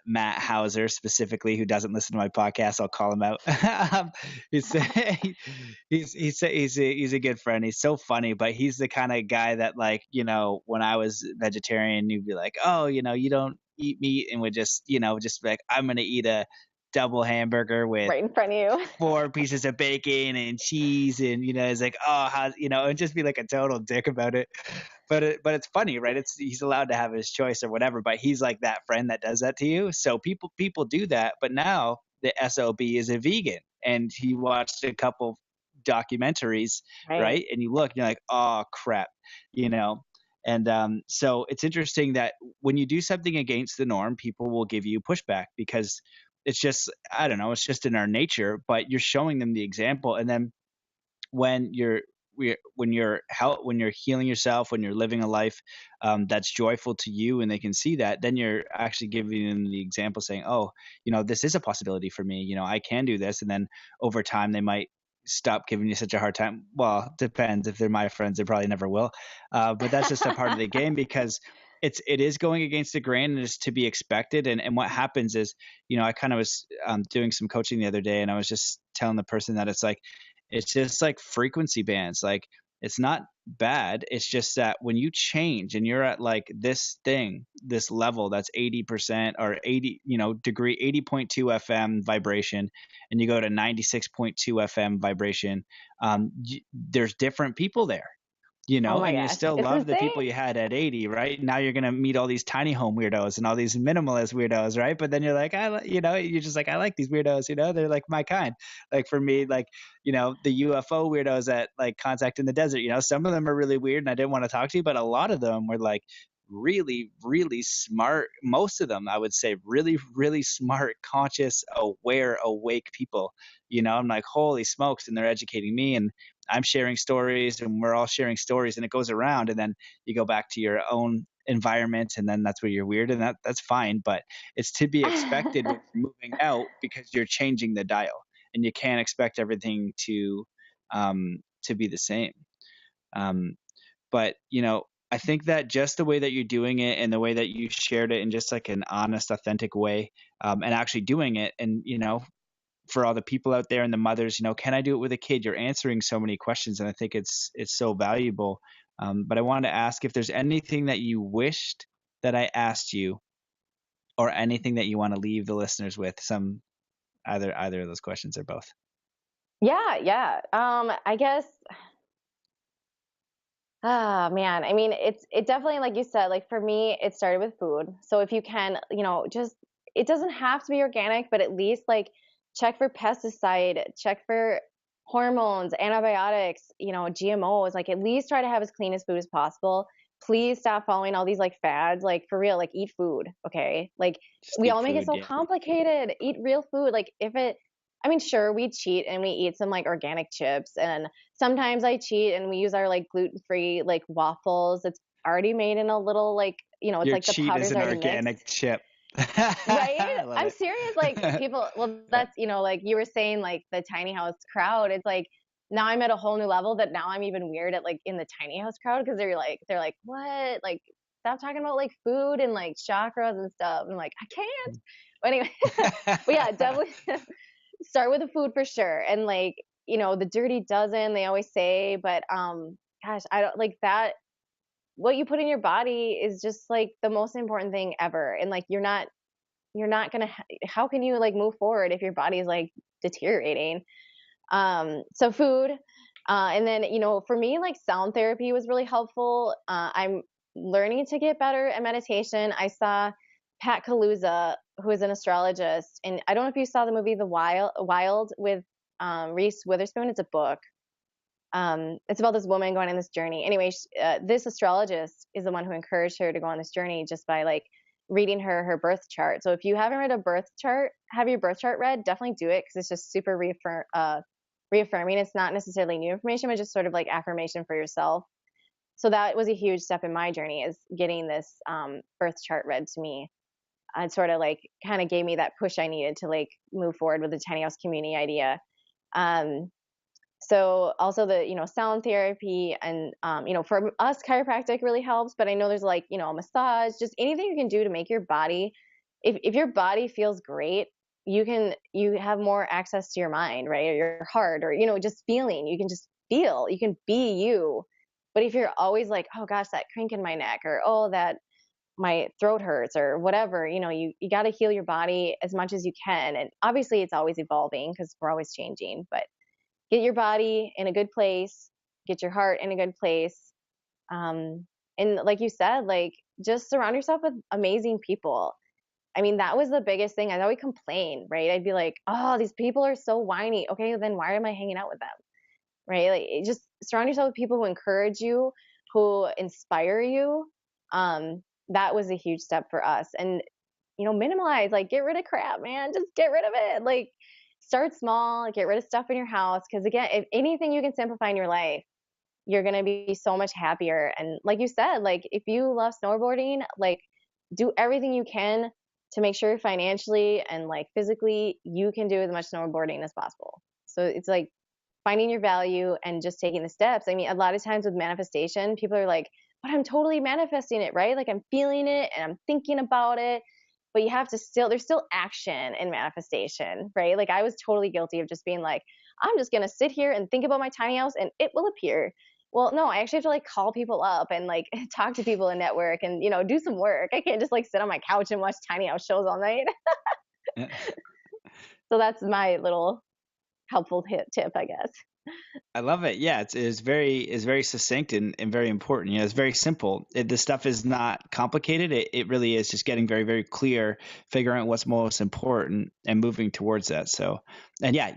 Matt Hauser specifically, who doesn't listen to my podcast, I'll call him out. he's he's a good friend. He's so funny, but he's the kind of guy that like when I was vegetarian, you'd be like, oh, you don't eat meat, and would just be like, I'm gonna eat a double hamburger with right in front of you. 4 pieces of bacon and cheese, and it's like, oh, how, and just be like a total dick about it. But it's funny, right? It's he's allowed to have his choice or whatever, but he's like that friend that does that to you. So people do that, but now the SOB is a vegan, and he watched a couple documentaries, Right. right? And you look, and you're like, oh crap, you know. And so it's interesting that when you do something against the norm, people will give you pushback because it's just, I don't know, it's just in our nature. But you're showing them the example, and then when when you're healing yourself, when you're living a life that's joyful to you, and they can see that, then you're actually giving them the example, saying, oh, this is a possibility for me. I can do this. And then over time they might stop giving you such a hard time. Well, depends. If they're my friends, they probably never will. But that's just a part of the game because it is going against the grain and it's to be expected. And what happens is, I kind of was doing some coaching the other day, and I was just telling the person that it's just like frequency bands. Like, it's not bad. It's just that when you change and you're at like this level that's 80% or 80, degree 80.2 FM vibration, and you go to 96.2 FM vibration, there's different people there. Oh my And you gosh, still it's love the insane. people you had at 80, right? Now you're going to meet all these tiny home weirdos and all these minimalist weirdos, right? But then you're like, you're just like, I like these weirdos, they're like my kind. Like for me, like, the UFO weirdos at like Contact in the Desert, some of them are really weird and I didn't want to talk to you, but a lot of them were like really, really smart. Most of them, I would say, really, really smart, conscious, aware, awake people. I'm like, holy smokes. And they're educating me, and I'm sharing stories, and we're all sharing stories, and it goes around, and then you go back to your own environment, and then that's where you're weird, and that's fine. But it's to be expected when you're moving out, because you're changing the dial, and you can't expect everything to be the same. But I think that just the way that you're doing it and the way that you shared it in just like an honest, authentic way, and actually doing it, and for all the people out there and the mothers, can I do it with a kid? You're answering so many questions, and I think it's so valuable. But I wanted to ask if there's anything that you wished that I asked you, or anything that you want to leave the listeners with. Either of those questions, or both. Yeah. I guess, man, I mean, it definitely, like you said, like for me, it started with food. So if you can, just, it doesn't have to be organic, but at least like check for pesticide, check for hormones, antibiotics, GMOs, like at least try to have as clean as food as possible. Please stop following all these like fads, like for real, like eat food, okay? Like Just we eat all make it food. so Yeah. complicated. Eat real food. Like I mean, sure, we cheat and we eat some like organic chips, and sometimes I cheat and we use our like gluten-free like waffles. It's already made in a little like, it's Your like the cheat is powder's an already mixed. organic chip. Right? I love I'm it. serious. Like people, well, that's, like you were saying, like the tiny house crowd. It's like now I'm at a whole new level that now I'm even weird at like in the tiny house crowd, because they're like, what? Like, stop talking about like food and like chakras and stuff. I'm like, I can't. But anyway, but yeah, definitely start with the food for sure. And like, the dirty dozen, they always say, but gosh, I don't like that. What you put in your body is just like the most important thing ever. And like you're not gonna how can you like move forward if your body is like deteriorating? So food, and then for me, like sound therapy was really helpful. I'm learning to get better at meditation. I saw Pat Kaluza, who is an astrologist, and I don't know if you saw the movie The Wild with Reese Witherspoon. It's a book. It's about this woman going on this journey. Anyway, this astrologist is the one who encouraged her to go on this journey just by like reading her birth chart. So if you haven't read a birth chart, have your birth chart read, definitely do it, because it's just super reaffirming. It's not necessarily new information, but just sort of like affirmation for yourself. So that was a huge step in my journey, is getting this birth chart read to me. And sort of like kind of gave me that push I needed to like move forward with the tiny house community idea. Um, so also the sound therapy, and for us chiropractic really helps, but I know there's like a massage, just anything you can do to make your body, if your body feels great, you have more access to your mind, right, or your heart, or just feeling, you can just feel, you can be you. But if you're always like, oh gosh, that crink in my neck, or oh, that my throat hurts, or whatever, you got to heal your body as much as you can. And obviously it's always evolving because we're always changing, but get your body in a good place, get your heart in a good place. And like you said, like just surround yourself with amazing people. I mean, that was the biggest thing. I'd always complain, right? I'd be like, oh, these people are so whiny. Okay, then why am I hanging out with them? Right? Like, just surround yourself with people who encourage you, who inspire you. That was a huge step for us. And, minimalize, like get rid of crap, man. Just get rid of it. Like, start small, get rid of stuff in your house. Because again, if anything you can simplify in your life, you're going to be so much happier. And like you said, like if you love snowboarding, like do everything you can to make sure financially and like physically you can do as much snowboarding as possible. So it's like finding your value and just taking the steps. I mean, a lot of times with manifestation, people are like, but I'm totally manifesting it, right? Like I'm feeling it and I'm thinking about it. But you have to there's still action in manifestation, right? Like I was totally guilty of just being like, I'm just going to sit here and think about my tiny house and it will appear. Well, no, I actually have to like call people up and like talk to people and network and, do some work. I can't just like sit on my couch and watch tiny house shows all night. Yeah. So that's my little helpful tip, I guess. I love it. Yeah, it's very succinct and very important. It's very simple. The stuff is not complicated. It really is just getting very, very clear, figuring out what's most important and moving towards that. So, and yeah,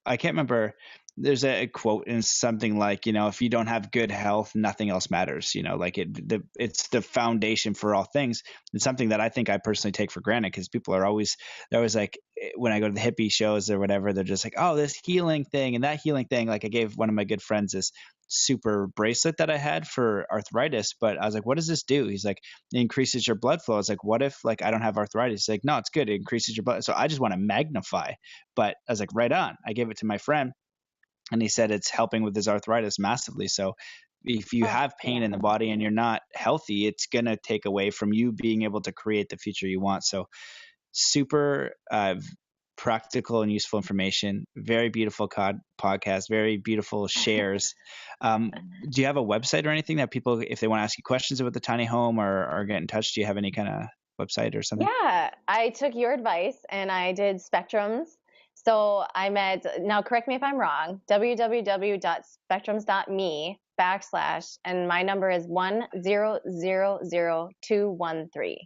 I can't remember. There's a quote and something like, if you don't have good health, nothing else matters. Like it's the foundation for all things. It's something that I think I personally take for granted because people they're always like, when I go to the hippie shows or whatever, they're just like, oh, this healing thing and that healing thing. Like I gave one of my good friends this super bracelet that I had for arthritis, but I was like, what does this do? He's like, it increases your blood flow. I was like, what if like I don't have arthritis? He's like, no, it's good. It increases your blood. So I just want to magnify. But I was like, right on. I gave it to my friend and he said it's helping with his arthritis massively. So if you Oh, have pain in the body and you're not healthy, it's going to take away from you being able to create the future you want. So super practical and useful information. Very beautiful podcast. Very beautiful shares. Do you have a website or anything that people, if they want to ask you questions about the tiny home or get in touch, do you have any kind of website or something? yeah, I took your advice and I did spectrums. So I'm at, now correct me if I'm wrong, www.spectrums.me / and my number is 1000213.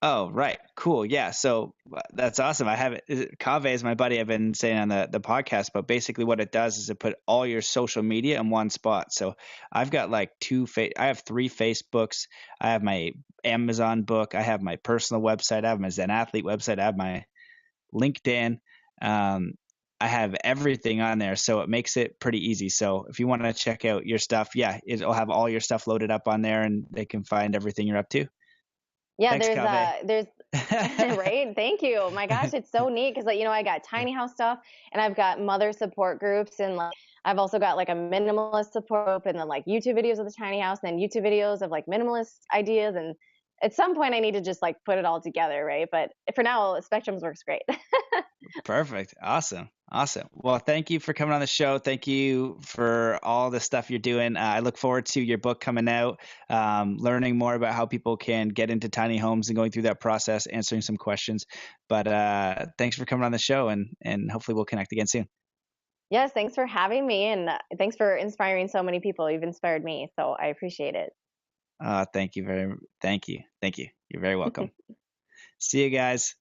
Oh, right. Cool. Yeah. So that's awesome. I have it. Kaveh is my buddy I've been saying on the podcast, but basically what it does is it put all your social media in one spot. So I've got like I have 3 Facebooks. I have my Amazon book. I have my personal website. I have my Zen Athlete website. I have my LinkedIn. Um, I have everything on there. So it makes it pretty easy. So if you want to check out your stuff, yeah, it'll have all your stuff loaded up on there and they can find everything you're up to. Yeah, Thanks, Kaveh. there's right. Thank you. My gosh, it's so neat because like I got tiny house stuff and I've got mother support groups and like I've also got like a minimalist support group and then like YouTube videos of the tiny house and then YouTube videos of like minimalist ideas and at some point I need to just like put it all together, right? But for now, Spectrums works great. Perfect. Awesome. Awesome. Well, thank you for coming on the show. Thank you for all the stuff you're doing. I look forward to your book coming out, learning more about how people can get into tiny homes and going through that process, answering some questions. But thanks for coming on the show and hopefully we'll connect again soon. Yes, thanks for having me and thanks for inspiring so many people. You've inspired me, so I appreciate it. Thank you. You're very welcome. See you guys.